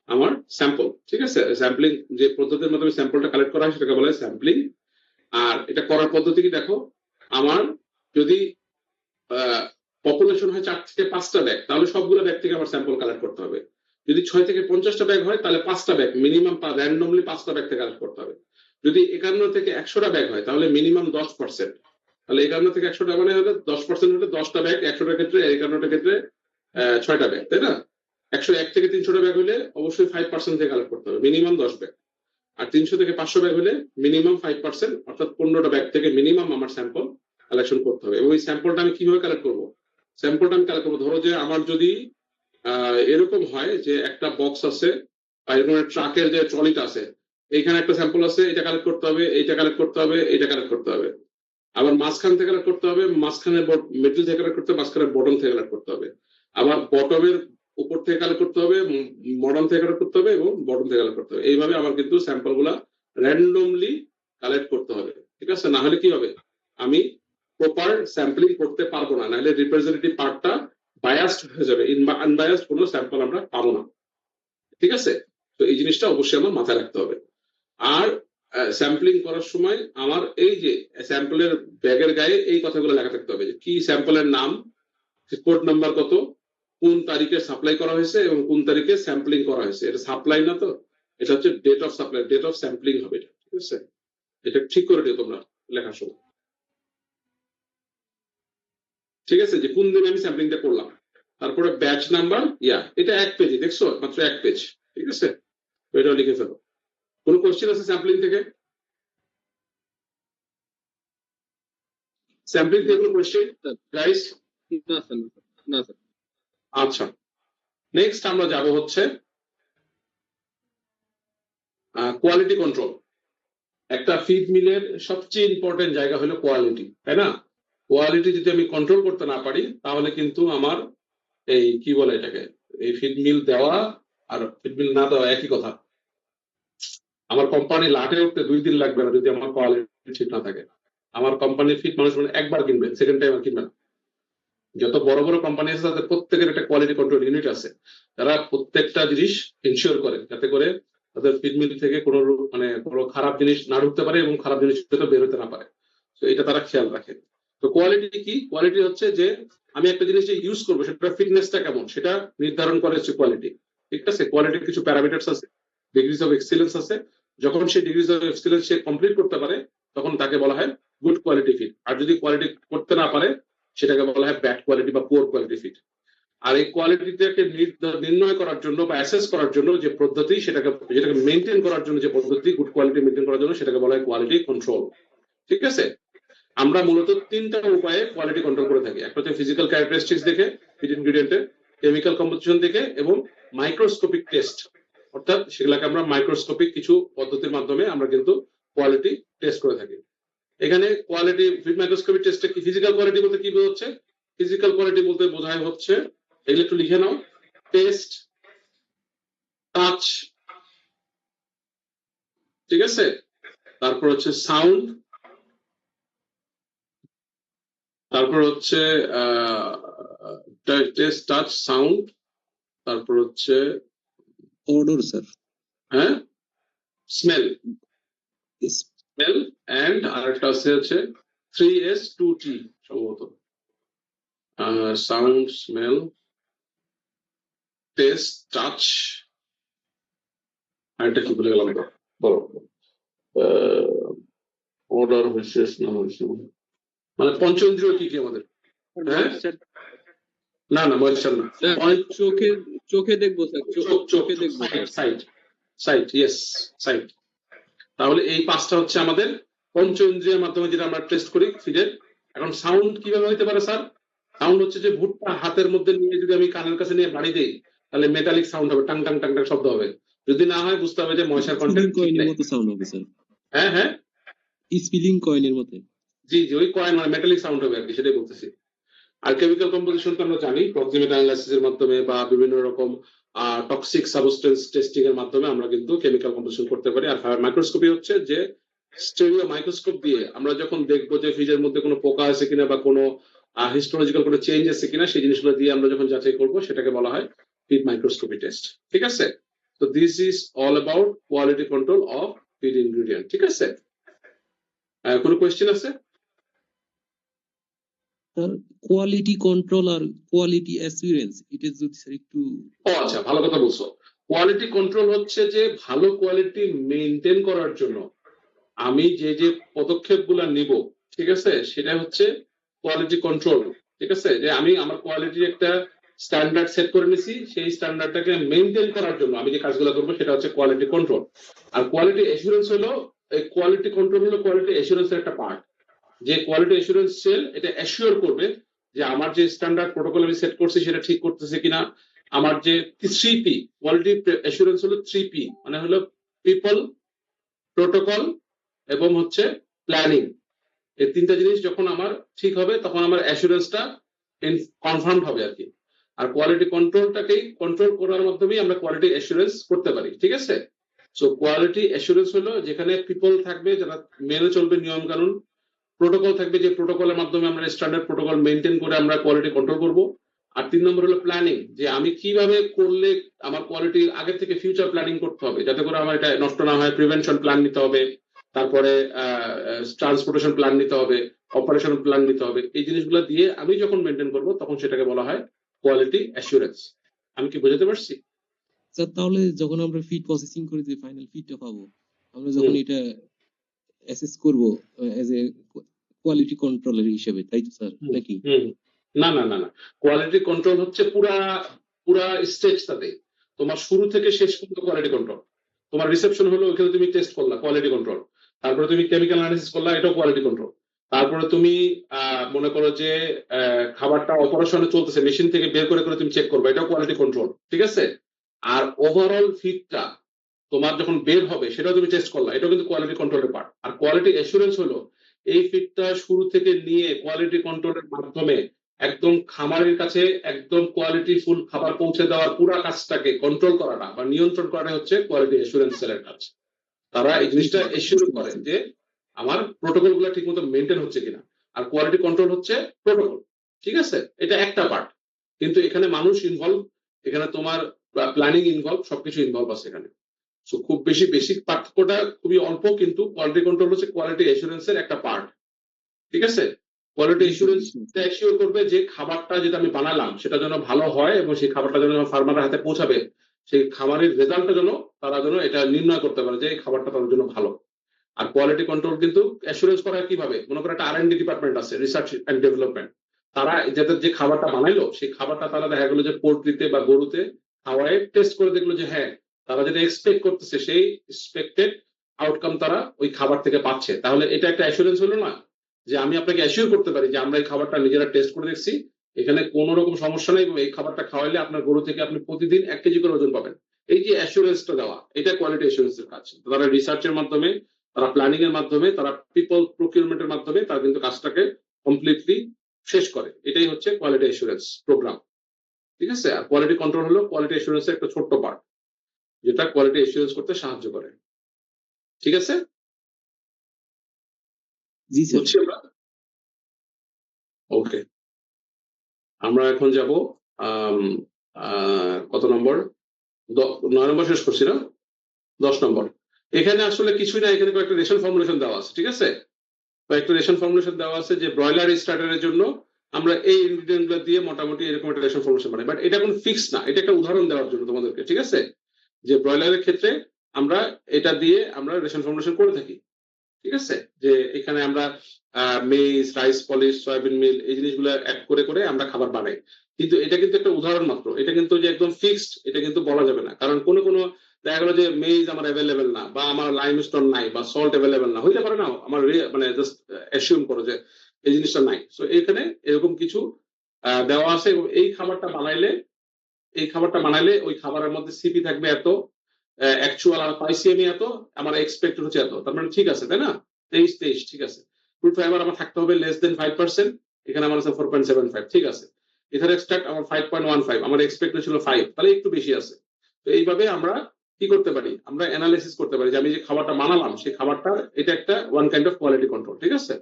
আমার স্যাম্পল। ঠিক আছে, স্যাম্পলিং যে পদ্ধতির মাধ্যমে স্যাম্পলটা কালেক্ট করা হয় সেটাকে বলা হয় স্যাম্পলিং। আর এটা করার পদ্ধতি কি দেখো, আমার যদি পপুলেশন হয় 4 থেকে 5টা ব্যাগ তাহলে সবগুলো ব্যাগ থেকে আমার স্যাম্পল কালেক্ট করতে হবে। যদি 6 থেকে 50টা ব্যাগ হয় তাহলে 5টা ব্যাগ মিনিমাম র্যান্ডমলি 5টা ব্যাগ থেকে কালেক্ট করতে হবে। যদি 51 থেকে 100টা ব্যাগ হয় তাহলে মিনিমাম 10%, তাহলে 51 থেকে 100টা মানে হলে 10% হলে 10টা ব্যাগ, 100টার ক্ষেত্রে 51টার ক্ষেত্রে 6টা ব্যাগ, তাই না? 101 থেকে 300টা ব্যাগ হলে অবশ্যই 5% থেকে কালেক্ট করতে হবে, মিনিমাম 10 ব্যাগ। আর 300 থেকে 500 ব্যাগ হলে মিনিমাম 5%, অর্থাৎ 15টা ব্যাগ থেকে মিনিমাম আমার স্যাম্পল কালেকশন করতে হবে। এবং এই স্যাম্পলটা আমি কিভাবে কালেক্ট করবো? স্যাম্পলটা আমি কালেক্ট করবো, ধরো যে আমার যদি এরকম হয় যে একটা বক্স আছে বা এরকম ট্রাকের যে ট্রলিটা আছে, এইখানে একটা স্যাম্পল আছে, এটা কালেক্ট করতে হবে, এইটা কালেক্ট করতে হবে, এইটা কালেক্ট করতে হবে, আবার মাঝখান থেকে কালেক্ট করতে হবে, মাঝখানের মিডল থেকে কালেক্ট করতে হবে, মাঝখানের বটম থেকে কালেক্ট করতে হবে, আবার বটমের উপর থেকে কালেক্ট করতে হবে, বটম থেকে কালেক্ট করতে হবে এবং বটম থেকে কালেক্ট করতে হবে। এইভাবে আমার কিন্তু স্যাম্পল গুলা র্যান্ডমলি কালেক্ট করতে হবে। ঠিক আছে, না হলে কি হবে, আমি প্রপার স্যাম্পলিং করতে পারবো না, নাহলে রিপ্রেজেন্টেটিভ পার্টটা বায়াসড হয়ে যাবে, আনবায়াসড কোনো স্যাম্পল আমরা পাবো না। ঠিক আছে, তো এই জিনিসটা অবশ্যই আমার মাথায় রাখতে হবে। আর স্যাম্পলিং করার সময় আমার এই যে স্যাম্পলের ব্যাগের গায়ে এই কথাগুলো লেখা থাকতে হবে, যে কি স্যাম্পলের নাম, কোড নাম্বার কত, কোন তারিখে সাপ্লাই করা হয়েছে এবং কোন তারিখে স্যাম্পলিং করা হয়েছে। এটা সাপ্লাই না, তো এটা হচ্ছে date of supply, date of sampling হবে এটা। ঠিক আছে, এটা ঠিক করে দিও তোমরা লেখার সময়। ঠিক আছে, যে কোন দিনে আমি স্যাম্পলিংটা করলাম, তারপরে ব্যাচ নাম্বার, এটা 1 পেজে, দেখছো মাত্র 1 পেজ। ঠিক আছে, তো এটাও লিখে ফেলো। কোনো কোশ্চেন আছে স্যাম্পলিং থেকে? স্যাম্পলিং থেকে কোনো কোশ্চেন গাইস? না স্যার, না স্যার। আচ্ছা, নেক্সট আমরা যাব হচ্ছে কোয়ালিটি কন্ট্রোল। একটা ফিড মিলের সবচেয়ে ইম্পর্টেন্ট জায়গা হলো কোয়ালিটি, তাই না? কোয়ালিটি যদি আমি কন্ট্রোল করতে না পারি তাহলে কিন্তু আমার এই কি বলে এটাকে, এই ফিড মিল দেওয়া আর ফিড মিল না দেওয়া একই কথা। আমার কোম্পানি লাটে উঠতে 2 দিন লাগবে না যদি আমার কোয়ালিটি ঠিক না থাকে। আমার কোম্পানির ফিড মানুষ মানে একবার কিনবে, সেকেন্ড টাইম আর কিনবে না। যত বড় বড় কোম্পানি আছে তাদের প্রত্যেকের একটা কোয়ালিটি কন্ট্রোল ইউনিট আছে, তারা প্রত্যেকটা জিনিস ইনশিওর করে যাতে করে তাদের ফিড মিল থেকে কোনো মানে কোনো খারাপ জিনিস না ঢুকতে পারে এবং খারাপ জিনিস যাতে বের হতে না পারে। তো এটা তারা খেয়াল রাখে। তো কোয়ালিটি কি? কোয়ালিটি হচ্ছে যে আমি একটা জিনিস যে ইউজ করবো সেটা ফিটনেসটা কেমন সেটা নির্ধারণ করে হচ্ছে কোয়ালিটি। ঠিক আছে, কোয়ালিটির কিছু প্যারামিটারস আছে, ডিগ্রিজ অফ এক্সিলেন্স আছে। যখন সেই degrees of excellence say complete করতে পারে তখন তাকে বলা হয় গুড কোয়ালিটি ফিট। আর যদি কোয়ালিটি করতে না পারে সেটাকে বলা হয় ব্যাড কোয়ালিটি বা পুয়ার কোয়ালিটি ফিট। আর এই কোয়ালিটিটাকে নির্ণয় করার জন্য বা অ্যাসেস করার জন্য যে পদ্ধতি যেটাকে মেনটেন করার জন্য যে পদ্ধতি, গুড কোয়ালিটি মেনটেন করার জন্য সেটাকে বলা হয় কোয়ালিটি কন্ট্রোল। ঠিক আছে, আমরা মূলত তিনটা উপায়ে কোয়ালিটি কন্ট্রোল করে থাকি। একটা হচ্ছে ফিজিক্যাল ক্যারেক্টারিস্টিক্স দেখে, ফিড ইনগ্রেডিয়েন্টের, কেমিক্যাল কম্পোজিশন দেখে এবং মাইক্রোস্কোপিক টেস্ট, অর্থাৎ সেগুলোকে আমরা মাইক্রোস্কোপিক কিছু পদ্ধতির মাধ্যমে আমরা কিন্তু কোয়ালিটি টেস্ট করে থাকি। এখানে কোয়ালিটি ফিড মাইক্রোস্কোপিক টেস্টে কি ফিজিক্যাল কোয়ালিটি বলতে কি বোঝাচ্ছে? ফিজিক্যাল কোয়ালিটি বলতে বোঝায় হচ্ছে, এগুলো একটু লিখে নাও, টেস্ট, টাচ, ঠিক আছে, তারপর হচ্ছে সাউন্ড, তারপর হচ্ছে টেস্ট, টাচ, সাউন্ড, তারপর হচ্ছে odor sir হ্যাঁ স্মেল, স্মেল এন্ড আরেকটা আছে হচ্ছে 3S 2T সম্ভবত, সাউন্ড, স্মেল, টেস্ট, টাচ, আরেকটা কি বলে গেলাম তো, বলো অর্ডার হচ্ছে মানে পঞ্চেন্দ্রিয় কি কি আমাদের? হ্যাঁ না না ময়েশ্চার না, চোখে চোখে দেখবো স্যার, চোখে দেখবো সাইট, সাইট, ইয়েস সাইট। তাহলে এই পাঁচটা হচ্ছে আমাদের পঞ্চ ইন্দ্রিয়ের মাধ্যমে যেটা আমরা টেস্ট করি ফিডের। এখন সাউন্ড কিভাবে হইতে পারে স্যার? সাউন্ড হচ্ছে যে ভুট্টা হাতের মধ্যে নিয়ে যদি আমি কানের কাছে নিয়ে বাড়ি দেই তাহলে মেটালিক সাউন্ড হবে, টাং টাং টাং টাং শব্দ হবে। যদি না হয় বুঝতে হবে যে ময়সার কন্টেন্ট কয়েনের মতো সাউন্ড হবে স্যার, হ্যাঁ হ্যাঁ স্পিলিং কয়েনের মতো। জি জি, ওই কয়েন মানে মেটালিক সাউন্ড হবে আর কি, সেটাই বলতেছি। আর কেমিক্যাল কম্পোজিশন তো আমরা জানি প্রক্সিমেট অ্যানালাইসিসের মাধ্যমে বা বিভিন্ন রকম টক্সিক সাবস্টেন্স টেস্টিং এর মাধ্যমে আমরা কিন্তু কেমিক্যাল কম্পোজিশন করতে পারি। আর মাইক্রোস্কোপি হচ্ছে যে স্টেরিও মাইক্রোস্কোপ দিয়ে আমরা যখন দেখবো যে ফিজের মধ্যে কোনো পোকা আছে কিনা বা কোনো হিস্টোলজিক্যাল কোনো চেঞ্জ আছে কিনা সেই জিনিসগুলো দিয়ে আমরা যখন যাচাই করবো সেটাকে বলা হয় ফিড মাইক্রোস্কোপি টেস্ট। ঠিক আছে, তো this is all about quality control of feed ingredient. ঠিক আছে, কোনো কোয়েশ্চেন আছে? কোয়ালিটি কন্ট্রোল আর কোয়ালিটি অ্যাসুরেন্স, এটা যদি স্যার একটু। ও আচ্ছা, ভালো কথা বলছো। কোয়ালিটি কন্ট্রোল হচ্ছে যে ভালো কোয়ালিটি মেনটেন করার জন্য আমি যে যে পদক্ষেপগুলো নিব, ঠিক আছে, সেটা হচ্ছে কোয়ালিটি কন্ট্রোল। ঠিক আছে, যে আমি আমার কোয়ালিটির একটা স্ট্যান্ডার্ড সেট করে নিছি, সেই স্ট্যান্ডার্ডটাকে মেনটেন করার জন্য আমি যে কাজগুলো করবো সেটা হচ্ছে কোয়ালিটি কন্ট্রোল। আর কোয়ালিটি এসুরেন্স হলো, এই কোয়ালিটি কন্ট্রোল হলো কোয়ালিটি এসুরেন্সের একটা পার্ট। যে কোয়ালিটি এসুরেন্স সেল এটা অ্যাসিওর করবে যে আমার যে স্ট্যান্ডার্ড প্রোটোকল আমি সেট করছি সেটা ঠিক করতেছে কিনা। আমার যে 3P কোয়ালিটি এসুরেন্স হলো 3P, মানে হলো পিপল, প্রোটোকল এবং হচ্ছে প্ল্যানিং। এই তিনটা জিনিস যখন আমার ঠিক হবে তখন আমার অ্যাসুরেন্সটা কনফার্ম হবে আর কি। আর কোয়ালিটি কন্ট্রোলটাকেই কন্ট্রোল করার মাধ্যমেই আমরা কোয়ালিটি অ্যাসুরেন্স করতে পারি। ঠিক আছে, সো কোয়ালিটি অ্যাসুরেন্স হলো যেখানে পিপল থাকবে যারা মেনে চলবে নিয়ম কানুন, প্রোটোকল থাকবে যে প্রোটোকলের মাধ্যমে আমরা স্ট্যান্ডার্ড প্রোটোকল মেনটেন করে আমরা কোয়ালিটি কন্ট্রোল করব। আর 3 নম্বর হলো প্ল্যানিং, যে আমি কিভাবে করলে আমার কোয়ালিটি আগে থেকে ফিউচার প্ল্যানিং করতে হবে যাতে করে আমার এটা নষ্ট না হয়, প্রিভেনশন প্ল্যান নিতে হবে, তারপরে ট্রান্সপোর্টেশন প্ল্যান নিতে হবে, অপারেশন প্ল্যান নিতে হবে। এই জিনিসগুলো দিয়ে আমি যখন মেনটেন করব তখন সেটাকে বলা হয় কোয়ালিটি অ্যাসুরেন্স। আমি কি বোঝাতে পারছি? স্যার তাহলে যখন আমরা ফিড প্রসেসিং করে যে ফাইনাল ফিডটা পাবো, আমরা যখন এটা অ্যাসেস করব এজ এ কোয়ালিটি কন্ট্রোলার হিসেবে, তাই তো স্যার নাকি? না না না না, কোয়ালিটি কন্ট্রোল হচ্ছে পুরা পুরা স্টেজটাতে, তোমার শুরু থেকে শেষ পর্যন্ত কোয়ালিটি কন্ট্রোল। তোমার রিসেপশন হলো ওখানে তুমি টেস্ট করলা, কোয়ালিটি কন্ট্রোল। তারপরে তুমি কেমিক্যাল অ্যানালিসিস করলা, এটাও কোয়ালিটি কন্ট্রোল। তারপরে তুমি মনে করো যে খাবারটা অপারেশনে চলতেছে, মেশিন থেকে বের করে করে তুমি চেক করবে, এটাও কোয়ালিটি কন্ট্রোল। ঠিক আছে, আর ওভারঅল ফিডটা তোমার যখন বের হবে সেটাও তুমি টেস্ট করলা, এটাও কিন্তু কোয়ালিটি কন্ট্রোলের পার্ট। আর কোয়ালিটি অ্যাসুরেন্স হলো এই ফিডটা শুরু থেকে নিয়ে কোয়ালিটি কন্ট্রোলের মাধ্যমে একদম খামারের কাছে একদম কোয়ালিটি ফুল খাবার পৌঁছে দেওয়ার পুরো কাজটাকে কন্ট্রোল করাটা বা নিয়ন্ত্রণ করাটা হচ্ছে কোয়ালিটি অ্যাসুরেন্স সেলের কাজ। তারা এই জিনিসটা এসিওর করে যে আমার প্রোটোকল গুলো ঠিক মতো মেনটেন হচ্ছে কিনা। আর কোয়ালিটি কন্ট্রোল হচ্ছে প্রোটোকল। ঠিক আছে, এটা একটা পার্ট, কিন্তু এখানে মানুষ ইনভলভ, এখানে তোমার প্ল্যানিং ইনভলভ, সবকিছু ইনভলভ আছে এখানে। সো খুব বেশি বেসিক পার্থক্যটা খুবই অল্প, কিন্তু কোয়ালিটি কন্ট্রোল হচ্ছে কোয়ালিটি অ্যাসুরেন্সের একটা পার্ট। ঠিক আছে, কোয়ালিটি অ্যাসুরেন্স অ্যাসিওর করবে যে খাবারটা যেটা আমি বানালাম সেটা যেন ভালো হয়, এবং সেই খাবারটা যেন ফার্মারের হাতে পৌঁছাবে, সেই খাবারের রেজাল্টটা যেন তারা যেন এটা নির্ণয় করতে পারে যে এই খাবারটা তাদের জন্য ভালো। আর কোয়ালিটি কন্ট্রোল কিন্তু অ্যাসুরেন্স করা কিভাবে, মনে করো একটা R&D ডিপার্টমেন্ট আছে, রিসার্চ এন্ড ডেভেলপমেন্ট, তারা যাদের যে খাবারটা বানাইলো সেই খাবারটা তারা দেখা গেলো যে পোল্ট্রিতে বা গরুতে খাওয়ায় টেস্ট করে দেখলো যে হ্যাঁ তারা যেটা এক্সপেক্ট করতেছে সেই এক্সপেক্টেড আউটকাম তারা ওই খাবার থেকে পাচ্ছে। তাহলে এটা একটা অ্যাসুরেন্স হলো না, যে আমি আপনাকে অ্যাসিওর করতে পারি যে আমরা এই খাবারটা নিজেরা টেস্ট করে দেখছি, এখানে কোনো রকম সমস্যা নেই, এবং এই খাবারটা খাওয়াইলে আপনার গরু থেকে আপনি প্রতিদিন 1 কেজি করে ওজন পাবেন। এই যে অ্যাসুরেন্সটা দেওয়া, এটা কোয়ালিটি অ্যাসুরেন্সের কাজ। তারা রিসার্চের মাধ্যমে, তারা প্ল্যানিং এর মাধ্যমে, তারা পিপল প্রকিউরমেন্টের মাধ্যমে তারা কিন্তু কাজটাকে কমপ্লিটলি শেষ করে। এটাই হচ্ছে কোয়ালিটি অ্যাসুরেন্স প্রোগ্রাম। ঠিক আছে, আর কোয়ালিটি কন্ট্রোল হলো কোয়ালিটি অ্যাসুরেন্সের একটা ছোট্ট পার্ট, যেটা কোয়ালিটি অ্যাসুরেন্স করতে সাহায্য করে। ঠিক আছে, জি স্যার। বুঝছি আমরা। ওকে, আমরা এখন যাব কত নম্বর, 9 নম্বর শেষ করছি না, 10 নম্বর। এখানে আসলে কিছুই না, এখানে কয়েকটা রেশন ফর্মুলেশন দেওয়া আছে। ঠিক আছে, কয়েকটা রেশন ফর্মুলেশন দেওয়া আছে যে ব্রয়লার স্টার্টারের জন্য আমরা এই ইনগ্রিডিয়েন্ট গুলো দিয়ে মোটামুটি এরকম একটা রেশন ফর্মুলেশন বানাই, বাট এটা কোনো ফিক্স না, এটা একটা উদাহরণ দেওয়ার জন্য তোমাদেরকে। ঠিক আছে, যে ব্রয়লারের ক্ষেত্রে আমরা এটা দিয়ে আমরা রেশন ফর্মুলেশন করে থাকি। ঠিক আছে, যে এখানে আমরা মেইজ, রাইস পলিশ, সয়াবিন মিল, এই জিনিসগুলো অ্যাড করে করে আমরা খাবার বানাই। কিন্তু এটা কিন্তু একটা উদাহরণ মাত্র, এটা কিন্তু যে একদম ফিক্সড এটা কিন্তু বলা যাবে না, কারণ কোনো কোনো দেখা গেলো যে মেইজ আমার অ্যাভেলেবেল না, বা আমার লাইমস্টোন নাই, বা সল্ট অ্যাভেলেবেল না, হইতে পারে না, আমার মানে জাস্ট অ্যাসিউম করো যে এই জিনিসটা নাই। সো এখানে এরকম কিছু দেওয়া আছে, এবং এই খাবারটা বানাইলে ওই খাবারের মধ্যে সিপি থাকবে এত, অ্যাকচুয়াল আর পাইছি আমি এত, আমার এক্সপেক্টেড হচ্ছে এত, তার মানে ঠিক আছে, তাই না? 23 ঠিক আছে। ক্রুড ফাইবার আমার থাকতে হবে লেস দেন 5%, এখানে আমার আছে 4.75, ঠিক আছে। ইথার এক্সট্রাক্ট আমার 5.15, আমার এক্সপেক্টেড ছিল 5, তাহলে একটু বেশি আছে। তো এইভাবে আমরা কি করতে পারি, আমরা অ্যানালাইসিস করতে পারি যে আমি যে খাবারটা বানালাম সেই খাবারটা, এটা একটা one kind of quality control. ঠিক আছে,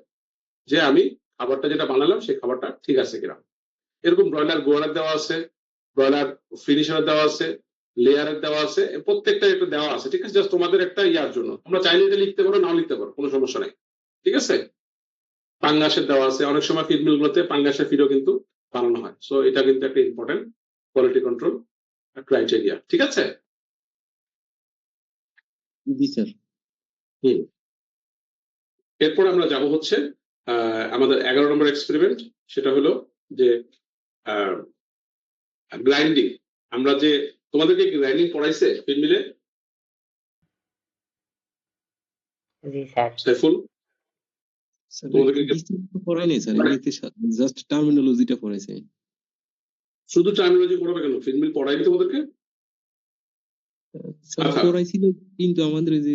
যে আমি খাবারটা যেটা বানালাম সেই খাবারটা ঠিক আছে কিনা। এরকম ব্রয়লার গোয়ারের দেওয়া আছে, ব্রয়লার ফিনিশারের দেওয়া আছে, লেয়ারের দেওয়া আছে, প্রত্যেকটা একটা দেওয়া আছে। ঠিক আছে, জাস্ট তোমাদের একটা ইয়ার জন্য, তোমরা চাইলে এটা লিখতে পারো, নাও লিখতে পারো, কোনো সমস্যা নাই। ঠিক আছে, পাঙ্গাসের দেওয়া আছে, অনেক সময় ফিড মিল গুলোতে পাঙ্গাসের ফিডও কিন্তু বানানো হয়। সো এটা কিন্তু একটা ইম্পর্টেন্ট কোয়ালিটি কন্ট্রোল ক্রাইটেরিয়া। ঠিক আছে, জি স্যার। এরপর আমরা যাব হচ্ছে আমাদের 11 নম্বর এক্সপেরিমেন্ট, সেটা হলো যে গ্রাইন্ডিং। আমরা যে তোমাদেরকে গ্রাইন্ডিং পড়াইছে ফিড মিলে? জি স্যার। সাইফুল, স্যার তোমাদেরকে পড়াই নাই স্যার, এমনিতে জাস্ট টার্মিনোলজিটা পড়াইছে। শুধু টার্মিনোলজি পড়াবে কেন, ফিড মিল পড়াইনি তোমাদেরকে? স্যার আচ্ছা। পড়াইছিল, কিন্তু আমাদের যে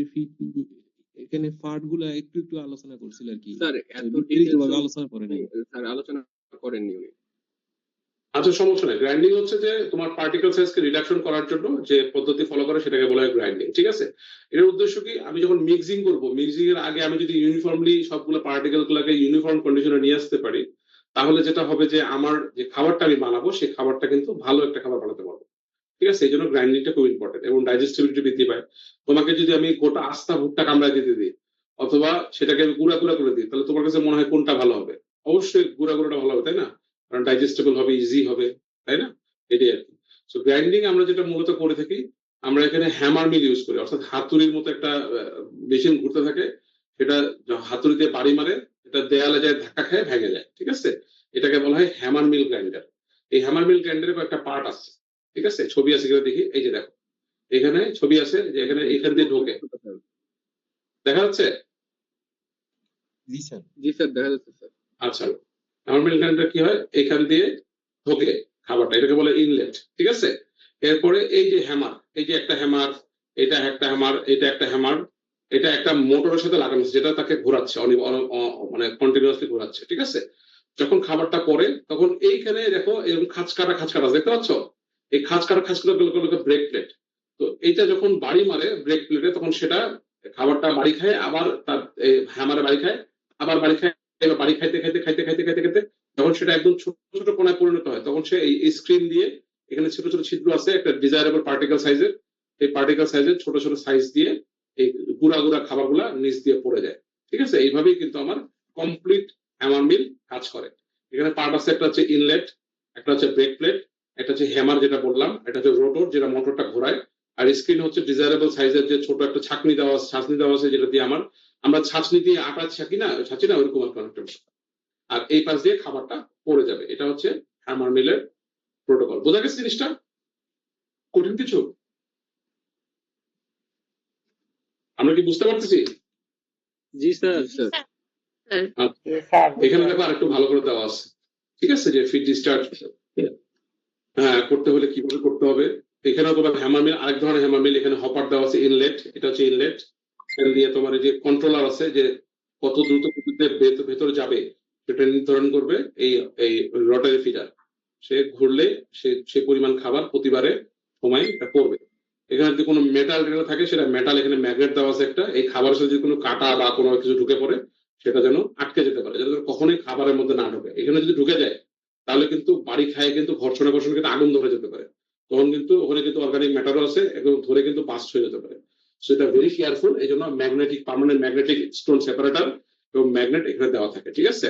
এখানে পার্ট গুলা একটু একটু আলোচনা করছিল আর কি, স্যার এত বিস্তারিতভাবে আলোচনা করে নাই। স্যার আলোচনা করেননি উনি। আচ্ছা, সমস্যা নেই। গ্রাইন্ডিং হচ্ছে যে তোমার পার্টিকেল সাইজকে রিডাকশন করার জন্য যে পদ্ধতি ফলো করে সেটাকে বলা হয় গ্রাইন্ডিং। ঠিক আছে, এর উদ্দেশ্য কি, আমি যখন মিক্সিং করব, মিক্সিং এর আগে আমি যদি ইউনিফর্মলি সবগুলো পার্টিকেল গুলোকে ইউনিফর্ম কন্ডিশনে নিয়ে আসতে পারি, তাহলে যেটা হবে যে আমার যে খাবারটা আমি বানাবো সেই খাবারটা কিন্তু ভালো একটা খাবার বানাতে পারবো। ঠিক আছে, এই জন্য গ্রাইন্ডিংটা খুব ইম্পর্টেন্ট, এবং ডাইজেস্টিবিলিটি বৃদ্ধি পায়। তোমাকে যদি আমি গোটা আস্তা ভুট্টা কামড়ায় দিতে দিই, অথবা সেটাকে গুঁড়া গুঁড়া করে দিই, তাহলে তোমার কাছে মনে হয় কোনটা ভালো হবে? অবশ্যই গুঁড়া গুঁড়োটা ভালো হবে, তাই না? কারণ ডাইজেস্টেবল হবে, ইজি হবে, তাই না? এটাই আর কি। সো গ্রাইন্ডিং আমরা যেটা মূলত করে থাকি, আমরা এখানে হ্যামার মিল ইউজ করি, অর্থাৎ হাতুড়ির মতো একটা মেশিন ঘুরতে থাকে, সেটা হাতুড়িতে বাড়ি মারে, এটা দেয়ালে যায় ধাক্কা খায় ভেঙে যায়। ঠিক আছে, এটাকে বলা হয় হ্যামার মিল গ্রাইন্ডার। এই হ্যামার মিল গ্রাইন্ডারের কয়েকটা পার্ট আছে। ঠিক আছে, ছবি আছে কিনা দেখি, এই যে দেখো, এখানে ছবি আছে যে এখানে এখান দিয়ে ঢোকে, দেখা যাচ্ছে? জি স্যার। জি স্যার, দেখা যাচ্ছে স্যার। আচ্ছা, হ্যামার মিল গ্রাইন্ডার কি হয়, এখান দিয়ে ঢোকে খাবারটা, এটাকে বলে ইনলেট। ঠিক আছে, এরপরে এই যে হ্যামার, এই যে একটা হ্যামার, এটা একটা হ্যামার, এটা একটা হ্যামার, এটা একটা মোটরের সাথে লাগানো আছে, যেটা তাকে ঘোরাচ্ছে, মানে কন্টিনিউয়াসলি ঘোরাচ্ছে। ঠিক আছে, যখন খাবারটা পড়ে তখন এইখানে দেখো এরকম খাঁচকাটা খাঁচকাটা দেখতে পাচ্ছ, এই খাঁচকাটা খাঁচকাটা ব্রেক প্লেট। তো এইটা যখন বাড়ি মারে ব্রেক প্লেটে, তখন সেটা খাবারটা বাড়ি খায়, আবার তার হ্যামারে বাড়ি খায়, আবার বাড়ি খায়, এবার বাড়ি খাইতে খাইতে খাইতে খাইতে খাইতে খাইতে যখন সেটা একদম ছোট ছোট কণায় পরিণত হয়, তখন সে এই স্ক্রিন দিয়ে, এখানে ছোট ছোট ছিদ্র আছে একটা ডিজায়ারেবল পার্টিকেল সাইজের, এই পার্টিকেল সাইজের ছোট ছোট সাইজ দিয়ে এই গুড়া গুড়া খাবারগুলা নিচ দিয়ে পড়ে যায়। ঠিক আছে, এইভাবেই কিন্তু আমার কমপ্লিট হ্যামার মিল কাজ করে। এখানে পার্ট আছে, একটা হচ্ছে ইনলেট, একটা হচ্ছে ব্রেক প্লেট, একটা হচ্ছে হ্যামার যেটা বললাম, এটা হচ্ছে রোটর যেটা মোটরটা ঘোরায়, আর স্ক্রিন হচ্ছে ডিজায়ারেবল সাইজের যে ছোট একটা ছাঁকনি দেওয়া আছে যেটা দিয়ে আমরা ছাঁচনি দিয়ে আটা ছাঁচি না ওইরকম একটা। আর এই পাশ দিয়ে খাবারটা পড়ে যাবে। এটা হচ্ছে হ্যামার মিলের প্রোটোকল। বোঝা গেছে জিনিসটা? কঠিন কিছু আমরা কি বুঝতে পারতেছি? জি স্যার। Sir Yes, sir. এখানে দেখো আরেকটু ভালো করে দেওয়া আছে, ঠিক আছে, যে ফিট ডিসচার্জ করতে হলে কিভাবে করতে হবে। এখানে তোমার হ্যামার মিল, আরেক ধরনের হ্যামার মিল, এখানে হপার দেওয়া আছে, ইনলেট, এটা হচ্ছে ইনলেট। এখান দিয়ে তোমার এই যে কন্ট্রোলার আছে, যে কত দ্রুত গতিতে ভেতরে যাবে সেটা নির্ধারণ করবে এই এই রটারি ফিডার। সে ঘুরলে সে পরিমাণ খাবার প্রতিবারে সময় এটা পড়বে। এখানে যদি কোনো মেটাল থাকে, সেটা মেটাল, এখানে ম্যাগনেট দেওয়া আছে একটা, এই খাবারের সাথে যদি কোনো কাটা বা কোনো কিছু ঢুকে পড়ে সেটা যেন আটকে যেতে পারে, যেন কখনোই খাবারের মধ্যে না ঢোকে। এখানে যদি ঢুকে যায় তাহলে কিন্তু বাড়ি খায় কিন্তু ঘর্ষণে কিন্তু আগুন ধরে যেতে পারে। তখন কিন্তু ওখানে কিন্তু অর্গানিক ম্যাটারও আছে, একদম ধরে কিন্তু বাস্ট হয়ে যেতে পারে। সো এটা ভেরি কেয়ারফুল। এই জন্য পার্মানেন্ট ম্যাগনেটিক স্টোন সেপারেটর এবং ম্যাগনেট এখানে দেওয়া থাকে। ঠিক আছে,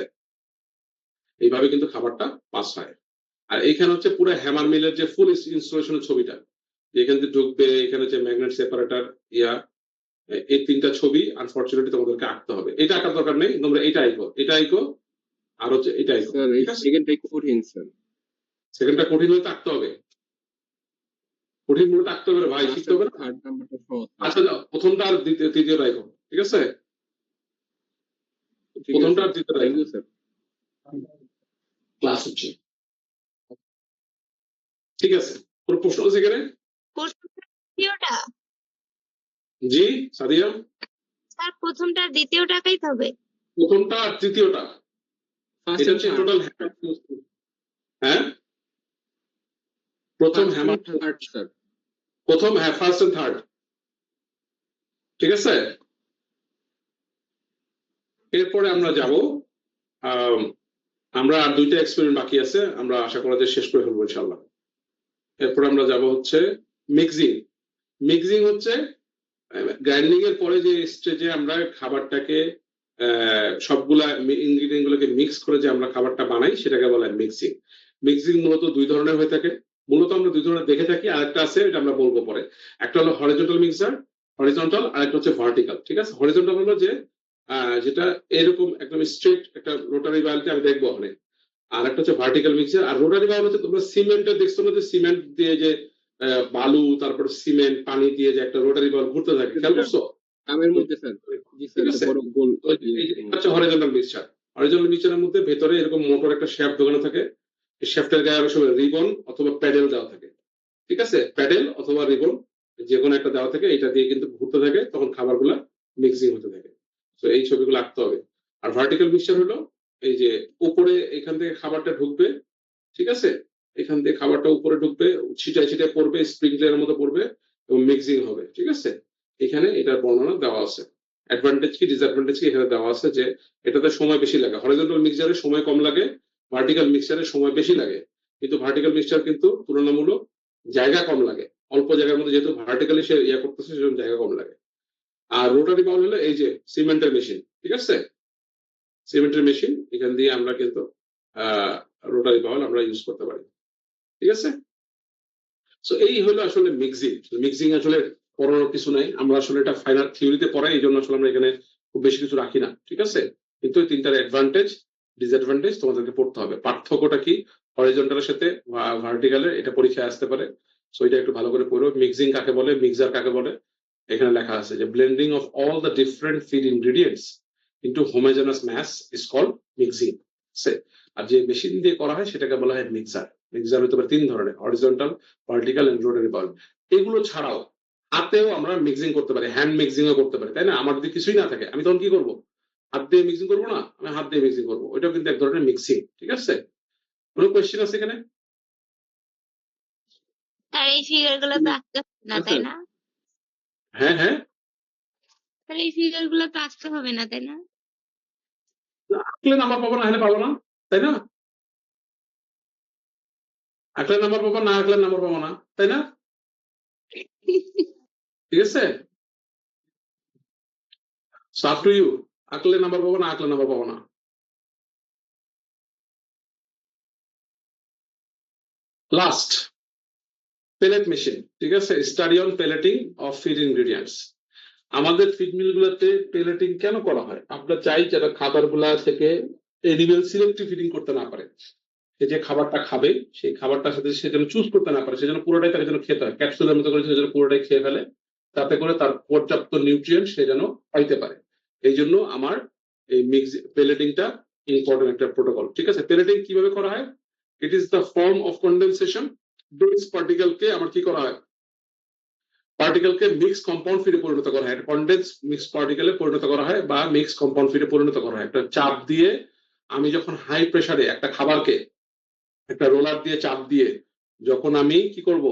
এইভাবে কিন্তু খাবারটা পাস হয়। আর এইখানে হচ্ছে পুরো হ্যামার মিলের যে ফুল ইনস্টলেশনের ছবিটা, এখান থেকে ঢুকবে, এখানে হচ্ছে ম্যাগনেট সেপারেটর, এই তিনটা ছবি আনফরচুনেটলি তোমাদেরকে আঁকতে হবে। এটা আঁকার দরকার নেই, তোমরা এটা আঁকো আর হচ্ছে এটা আঁকো। স্যার এই ঠিক আছে, সেকেন্ডটাই কঠিন স্যার। সেকেন্ডটা কঠিন হলে তো আঁকতে হবে, কঠিন মূলত আঁকতে হবে রে ভাই, শিখতে হবে না। থার্ড নাম্বারটা সহজ। আচ্ছা যাও, প্রথমটা আর তৃতীয়টা আঁকো। ঠিক আছে, ঠিক প্রথমটা আছে আর তৃতীয়টা থ্যাংক আঁকো। You sir. ক্লাস হচ্ছে, ঠিক আছে। কোনো প্রশ্ন আছে এখানে? দ্বিতীয়টা জি সাদিয়া, স্যার, প্রথমটা আর দ্বিতীয়টাকেই তো হবে। প্রথমটা আর তৃতীয়টা, ফার্স্ট এটা এন্ড হচ্ছে থার্ড। টোটাল হ্যাঁ, প্রথম হ্যামার, থার্ড স্যার। প্রথম ফার্স্ট এন্ড থার্ড। ঠিক আছে, এরপরে আমরা যাব, আমরা আর দুইটা এক্সপেরিমেন্ট বাকি আছে, আমরা আশা করা যে শেষ করে ফেলবো ইনশাআল্লাহ। এরপর আমরা যাব হচ্ছে মিক্সিং। মিক্সিং হচ্ছে গ্রাইন্ডিং এর পরে যে স্টেজে আমরা খাবারটাকে সবগুলা ইনগ্রিডিয়েন্ট গুলোকে মিক্স করে যে আমরা খাবারটা বানাই সেটাকে বলা হয় মিক্সিং। মিক্সিং মূলত দুই ধরনের হয়ে থাকে, মূলত আমরা দুই ধরনের দেখে থাকি, আরেকটা আছে এটা আমরা বলবো পরে। একটা হলো হরিজন্টাল মিক্সার, হরিজন্টাল, আর একটা হচ্ছে ভার্টিক্যাল। ঠিক আছে, হরিজন্টাল হলো যে যেটা এরকম একদম স্ট্রেট একটা রোটারি বালতি আমি দেখবো ওখানে, আর একটা হচ্ছে ভার্টিক্যাল মিক্সার। আর রোটারি বাল হচ্ছে তোমরা সিমেন্টের দেখছো না, যে সিমেন্ট দিয়ে যে বালু তারপর সিমেন্ট পানি দিয়ে যে একটা রোটারি বল ঘুরতে থাকে, খেয়াল করছো? কামের মধ্যে স্যার। জি স্যার, ঠিক আছে, বড় গোল। হচ্ছে হরিজন্টাল মিক্সচার। হরিজন্টাল মিক্সচারের মধ্যে ভেতরে এরকম মোটর একটা শ্যাফট ঢোকানো থাকে, এই শ্যাফটের গায়ে অনেক সময় রিবন অথবা প্যাডেল দেওয়া থাকে। ঠিক আছে, প্যাডেল অথবা রিবন যে কোনো একটা দেওয়া থাকে, এটা দিয়ে কিন্তু ঘুরতে থাকে, তখন খাবারগুলা মিক্সিং হতে থাকে। তো এই ছবিগুলো আঁকতে হবে। আর ভার্টিক্যাল মিক্সচার হলো এই যে উপরে এখান থেকে খাবারটা ঢুকবে, ঠিক আছে, এখান থেকে খাবারটা উপরে ঢুকবে, ছিটায় ছিটায় পড়বে, স্প্রিংক্লারের মতো পড়বে এবং মিক্সিং হবে। ঠিক আছে, এখানে এটার বর্ণনা দেওয়া আছে, অ্যাডভান্টেজ কি ডিসঅ্যাডভান্টেজ কি এখানে দেওয়া আছে, যে এটাতে সময় বেশি লাগে, হরিজন্টাল মিক্সচারে সময় কম লাগে, ভার্টিক্যাল মিক্সচারে সময় বেশি লাগে। কিন্তু ভার্টিক্যাল মিক্সচার কিন্তু তুলনামূলক জায়গা কম লাগে, অল্প জায়গার মধ্যে যেহেতু ভার্টিক্যালি সে করতেছে সেজন্য জায়গা কম লাগে। আর রোটারি বাউল হলো এই যে সিমেন্টের মেশিন। ঠিক আছে, সিমেন্টের মেশিন, এখান দিয়ে আমরা কিন্তু রোটারি বাউল আমরা ইউজ করতে পারি। ঠিক আছে, সো এই হলো আসলে মিক্সিং। মিক্সিং আসলে পড়ানোর কিছু নাই, আমরা আসলে এটা ফাইনাল থিওরিতে পড়াই, এই জন্য আসলে আমরা এখানে খুব বেশি কিছু রাখি না। ঠিক আছে, কিন্তু এই তিনটার অ্যাডভান্টেজ ডিসঅ্যাডভান্টেজ তোমাদেরকে পড়তে হবে। পার্থক্যটা কি হরিজন্টালের সাথে ভার্টিক্যালের, এটা পরীক্ষায় আসতে পারে। সো এটা একটু ভালো করে পড়ো। মিক্সিং কাকে বলে, মিক্সার কাকে বলে, এখানে লেখা আছে যে blending of all the different feed ingredients into homogenous mass is called mixing. আর যে মেশিন দিয়ে করা হয় সেটাকে বলা হয় মিক্সার। মিক্সার হতে পারে তিন ধরনের, horizontal, vertical and rotary bulb. এগুলো ছাড়াও হাতেও আমরা মিক্সিং করতে পারি, হ্যান্ড মিক্সিংও করতে পারি, তাই না? আমার যদি কিছুই না থাকে আমি তখন কি করবো? হাত দিয়ে মিক্সিং করবো না, আমি হাত দিয়ে মিক্সিং করবো, ওইটাও কিন্তু এক ধরনের মিক্সিং। ঠিক আছে, কোনো কোয়েশ্চেন আছে এখানে? আর এই ফিগার গুলো তো আঁকতে হবে না, তাই না? হ্যাঁ হ্যাঁ, তাহলে এই ফিগার গুলো তো আঁকতে হবে না, তাই না? আঁকলে নাম্বার পাবো না, হলে পাবো না, তাই না? আঁকলে নাম্বার পাবো না, আঁকলে নাম্বার পাবো না, তাই না? ঠিক আছে, আপ টু ইউ, আঁকলে নাম্বার পাবো না, আঁকলে নাম্বার পাবো না। Last, pellet machine. ঠিক আছে, study on pelleting of feed ingredients. আমাদের ফিড মিল গুলোতে পেলেটিং কেন করা হয়? আমরা চাই যারা খাবার গুলা থেকে এনিমেল সিলেক্টিভ ফিডিং করতে না পারে, সে যে খাবারটা খাবে সেই খাবারটার সাথে সে যেন চুজ করতে না পারে, সেজন্য পুরোটাই তাকে যেন খেতে হয়, ক্যাপসুলের মতো করে সে যেন পুরোটাই খেয়ে ফেলে, তাতে করে তার পর্যাপ্ত নিউট্রিয়েন্ট সে যেন পাইতে পারে। এই জন্য আমার এই মিক্স পেলেটিংটা ইম্পর্টেন্ট একটা প্রোটোকল। ঠিক আছে, পেলেটিং কিভাবে করা হয়? It is the form of condensation. Base পার্টিকেলকে আমার কি করা হয়? পার্টিকেলকে মিক্স কম্পাউন্ড ফিডে পরিণত করা হয়, কন্ডেন্স মিক্স পার্টিকেলে পরিণত করা হয় বা মিক্স কম্পাউন্ড ফিডে পরিণত করা হয়। একটা চাপ দিয়ে আমি যখন হাই প্রেসারে একটা খাবারকে একটা রোলার দিয়ে চাপ দিয়ে যখন আমি কি করব,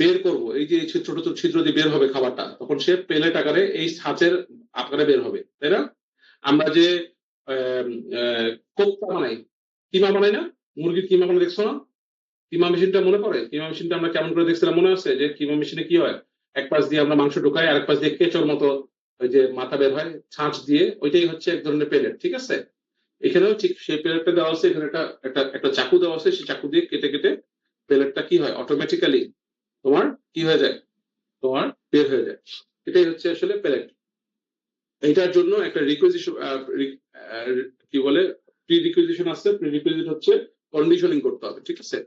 বের করব, এই যে ছোট ছোট ছিদ্র দিয়ে বের হবে খাবারটা, তখন সে পেলেট আকারে এই ছাঁচের আকারে বের হবে, তাই না? আমরা যে কোপ্তা বানাই, কিমা বানাই না, মুরগির কিমা বানাই, দেখছো না? কিমা মেশিনটা মনে পড়ে? কিমা মেশিনটা আমরা কেমন করে দেখছিলাম মনে আছে? যে কিমা মেশিনে কি হয়, এক পাশ দিয়ে আমরা মাংস ঢুকাই, আরেক পাশ দিয়ে কেঁচোর মতো ওই যে মাথা বের হয় ছাঁচ দিয়ে, ওইটাই হচ্ছে এক ধরনের পেলেট। ঠিক আছে, এখানেও ঠিক সেই প্লেটটা দেওয়া আছে, এখানে একটা একটা একটা চাকু দেওয়া আছে, সেই চাকু দিয়ে কেটে কেটে প্লেটটা কি হয়, অটোমেটিক্যালি তোমার কি হয়ে যায়, তোমার বের হয়ে যায়। এটাই হচ্ছে আসলে প্লেট। এইটার জন্য একটা রিকুইজিশন, কি বলে, প্রি রিকুইজিশন আছে। প্রি রিকুইজিট হচ্ছে কন্ডিশনিং করতে হবে। ঠিক আছে,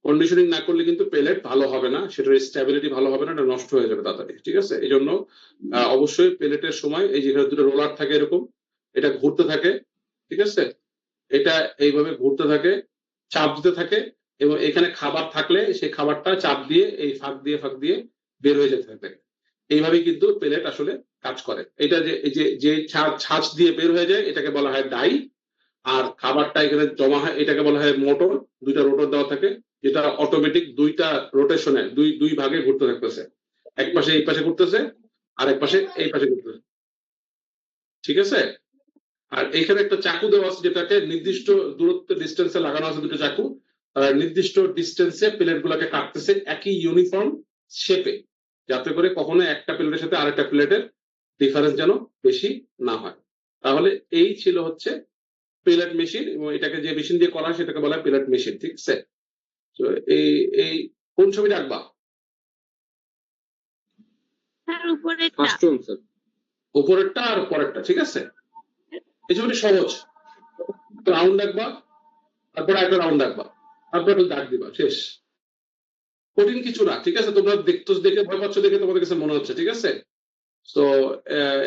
কন্ডিশনিং না করলে কিন্তু পেলেট ভালো হবে না, সেটার স্টেবিলিটি ভালো হবে না, এটা নষ্ট হয়ে যাবে তাড়াতাড়ি। ঠিক আছে, এই জন্য অবশ্যই পেলেটের সময় এই যেখানে দুটো রোলার থাকে এরকম, এটা ঘুরতে থাকে। ঠিক আছে, এটা এইভাবে ঘুরতে থাকে, চাপ দিতে থাকে, এবং এখানে খাবার থাকলে সেই খাবারটা চাপ দিয়ে এই ফাঁক দিয়ে ফাঁক দিয়ে বের হয়ে যেতে থাকে। এইভাবে কিন্তু পেলেট আসলে কাজ করে। এটা যে এই যে ছাঁচ দিয়ে বের হয়ে যায় এটাকে বলা হয় ডাই, আর খাবারটা এখানে জমা হয় এটাকে বলা হয় মোটর। দুইটা রোটর দেওয়া থাকে, যেটা অটোমেটিক দুইটা রোটেশনে দুই দুই ভাগে ঘুরতে থাকতেছে, এক পাশে এই পাশে ঘুরতেছে আর এক পাশে এই পাশে ঘুরতেছে। ঠিক আছে, আর এখানে একটা চাকু দেওয়া আছে যেটাকে নির্দিষ্ট দূরত্ব ডিস্টেন্সে লাগানো আছে, দুটো চাকু নির্দিষ্ট ডিস্টেন্সে প্লেট গুলাকে কাটতেছে একই ইউনিফর্ম শেপে, যাতে করে কখনো একটা প্লেটের সাথে আরেকটা প্লেটের ডিফারেন্স যেন বেশি না হয়। তাহলে এই ছিল হচ্ছে পেলেট মেশিন, এবং এটাকে যে মেশিন দিয়ে করা হয় সেটাকে বলা হয় পেলেট মেশিন। ঠিক আছে, তো এই এই কোন ছবিটা আঁকবা? তার উপরেরটা। First one sir. উপরেরটা আর পরেরটা। ঠিক আছে, এই ছবিটা সহজ। রাউন্ড আঁকবা, তারপরে একটা রাউন্ড আঁকবা, তারপরে একটা দাগ দিবা, শেষ। কঠিন কিছু না। ঠিক আছে, তোমরা দেখে ভয় পাচ্ছ দেখে তোমাদের কাছে মনে হচ্ছে। ঠিক আছে, তো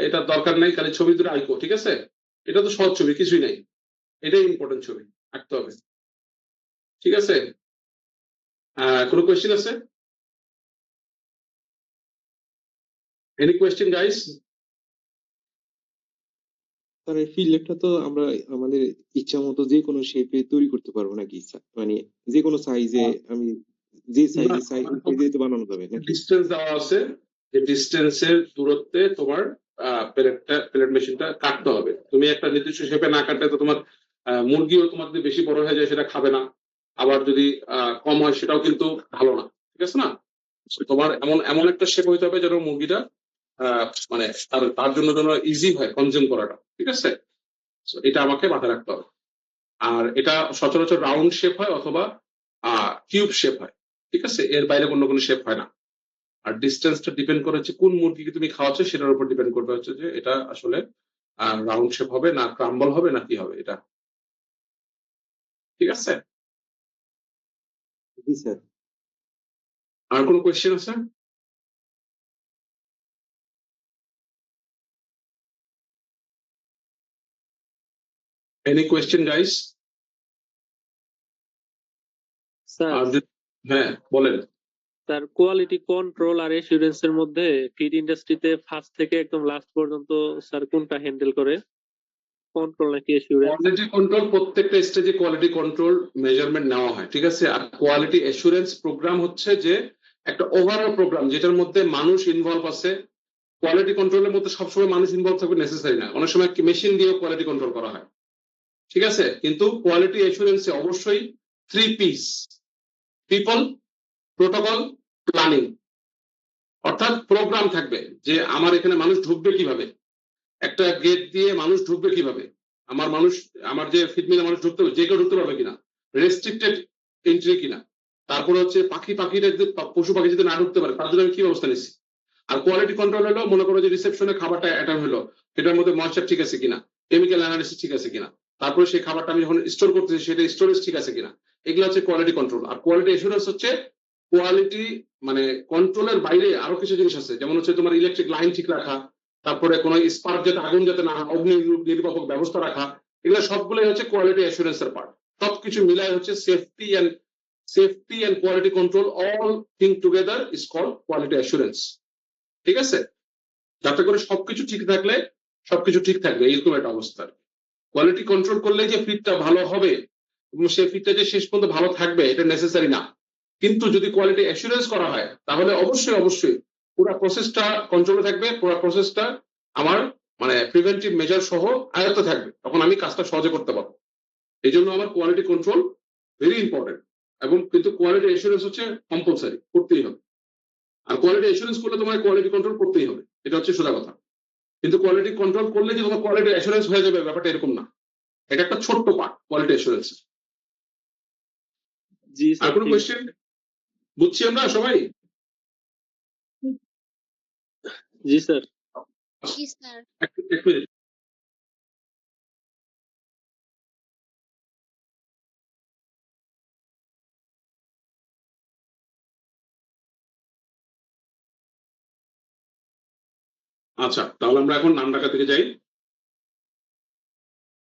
এটা দরকার নাই, খালি ছবি দুটো আঁকো। ঠিক আছে, এটা তো সহজ ছবি, কিছুই নাই, এটাই ইম্পর্টেন্ট ছবি আঁকতে হবে। ঠিক আছে, কোনো কোয়েশ্চেন আছে? Any question guys? স্যার এই ফিল্ডটা তো আমরা আমাদের ইচ্ছা মতো যে কোনো শেপে তৈরি করতে পারবো নাকি স্যার? মানে যে কোনো সাইজে আমি যে সাইজে তো বানানো যাবে নাকি? ডিস্টেন্স দেওয়া আছে, যে ডিস্টেন্সের দূরত্বে তোমার প্লেট মেশিনটা কাটতে হবে। তুমি একটা নির্দিষ্ট শেপে না কাটলে তো তোমার মুরগিও তোমার যদি বেশি বড় হয়ে যায় সেটা খাবে না, আবার যদি কম হয় সেটাও কিন্তু ভালো না। ঠিক আছে না, তোমার এমন এমন একটা শেপ হইতে হবে যেন মুরগিটা মানে তার জন্য যেন ইজি হয় কনজিউম করাটা। ঠিক আছে, এটা আমাকে মাথায় রাখতে হবে। আর এটা সচরাচর রাউন্ড শেপ হয় অথবা কিউব শেপ হয়। ঠিক আছে, এর বাইরে অন্য কোনো শেপ হয় না। আর ডিস্টেন্সটা ডিপেন্ড করে হচ্ছে কোন মুরগিকে তুমি খাওয়াচ্ছ সেটার উপর ডিপেন্ড করবে হচ্ছে যে এটা আসলে রাউন্ড শেপ হবে না ক্রাম্বল হবে না কি হবে এটা। ঠিক আছে, জি স্যার। আর কোনো কোয়েশ্চেন আছে? Any question guys? স্যার আর হ্যাঁ বলেন। স্যার কোয়ালিটি কন্ট্রোল আর এসিউরেন্স এর মধ্যে ফিড ইন্ডাস্ট্রিতে ফার্স্ট থেকে একদম লাস্ট পর্যন্ত স্যার কোনটা হ্যান্ডেল করে, কন্ট্রোল নাকি এসিউরেন্স? কোয়ালিটি কন্ট্রোল, প্রত্যেকটা স্টেজে কোয়ালিটি কন্ট্রোল মেজারমেন্ট নেওয়া হয়। ঠিক আছে, আর কোয়ালিটি অ্যাসুরেন্স প্রোগ্রাম হচ্ছে যে একটা ওভারঅল প্রোগ্রাম যেটার মধ্যে মানুষ ইনভলভ আছে। কোয়ালিটি কন্ট্রোলের মধ্যে সবসময় মানুষ ইনভলভ থাকবে নেসেসারি না, অনেক সময় মেশিন দিয়েও কোয়ালিটি কন্ট্রোল করা হয়। ঠিক আছে, কিন্তু কোয়ালিটি অ্যাসুরেন্সে অবশ্যই 3 P's: পিপল, প্রোটোকল, প্ল্যানিং। অর্থাৎ প্রোগ্রাম থাকবে যে আমার এখানে মানুষ ঢুকবে কিভাবে, একটা গেট দিয়ে মানুষ ঢুকবে কিভাবে, আমার যে ফিড মিলে মানুষ ঢুকতে হবে, যে কেউ ঢুকতে পারবে কিনা, রেস্ট্রিক্টেড এন্ট্রি কিনা, তারপরে হচ্ছে পাখিটা যদি পশু পাখি যদি না ঢুকতে পারে তার জন্য আমি কি ব্যবস্থা নিচ্ছি। আর কোয়ালিটি কন্ট্রোল হলো মনে করো যে রিসেপশনে খাবারটা অ্যাটেন্ড হলো, এটার মধ্যে ময়েশ্চার ঠিক আছে কিনা, কেমিক্যাল অ্যানালিসিস ঠিক আছে কিনা, তারপরে সেই খাবারটা আমি যখন স্টোর করতেছি সেটা স্টোরেজ ঠিক আছে কিনা, এগুলো হচ্ছে কোয়ালিটি কন্ট্রোল। আর কোয়ালিটি এসুরেন্স হচ্ছে কোয়ালিটি মানে কন্ট্রোলের বাইরে আরো কিছু জিনিস আছে, যেমন হচ্ছে তোমার ইলেকট্রিক লাইন ঠিক রাখা, তারপরে কোনো স্পার্ক যাতে আগুন যাতে না হয়, অগ্নি নির্বাপক ব্যবস্থা রাখা, এগুলো সবগুলোই হচ্ছে কোয়ালিটি অ্যাসুরেন্সের পার্ট। সবকিছু মিলাই হচ্ছে safety and quality control, all thing together is called quality assurance. ঠিক আছে, যাতে করে সবকিছু ঠিক থাকলে সবকিছু ঠিক থাকবে, এরকম একটা অবস্থা। কোয়ালিটি কন্ট্রোল করলে যে ফিডটা ভালো হবে এবং সেই ফিডটা যে শেষ পর্যন্ত ভালো থাকবে এটা নেসেসারি না, কিন্তু যদি কোয়ালিটি অ্যাসুরেন্স করা হয় তাহলে অবশ্যই পুরো প্রসেসটা কন্ট্রোলে থাকবে, পুরো প্রসেসটা আমার মানে প্রিভেন্টিভ মেজার সহ আয়ত্তে থাকবে, তখন আমি কাজটা সহজে করতে পারবো। এই জন্য আমার কোয়ালিটি কন্ট্রোল ভেরি ইম্পর্টেন্ট, এবং কিন্তু কোয়ালিটি অ্যাসুরেন্স হচ্ছে কম্পালসারি, করতেই হবে। আর কোয়ালিটি অ্যাসুরেন্স করলে তোমার কোয়ালিটি কন্ট্রোল করতেই হবে, এটা হচ্ছে সোজা কথা। কিন্তু কোয়ালিটি কন্ট্রোল করলে যে তোমার কোয়ালিটি অ্যাসুরেন্স হয়ে যাবে ব্যাপারটা এরকম না, এটা একটা ছোট্ট পার্ট কোয়ালিটি অ্যাসুরেন্স। জি আর স্যার, কোনো কোয়েশ্চেন? বুঝছি আমরা সবাই? জি স্যার। জি স্যার। এক মিনিট। আচ্ছা, তাহলে আমরা এখন নাম ডাকা থেকে যাই।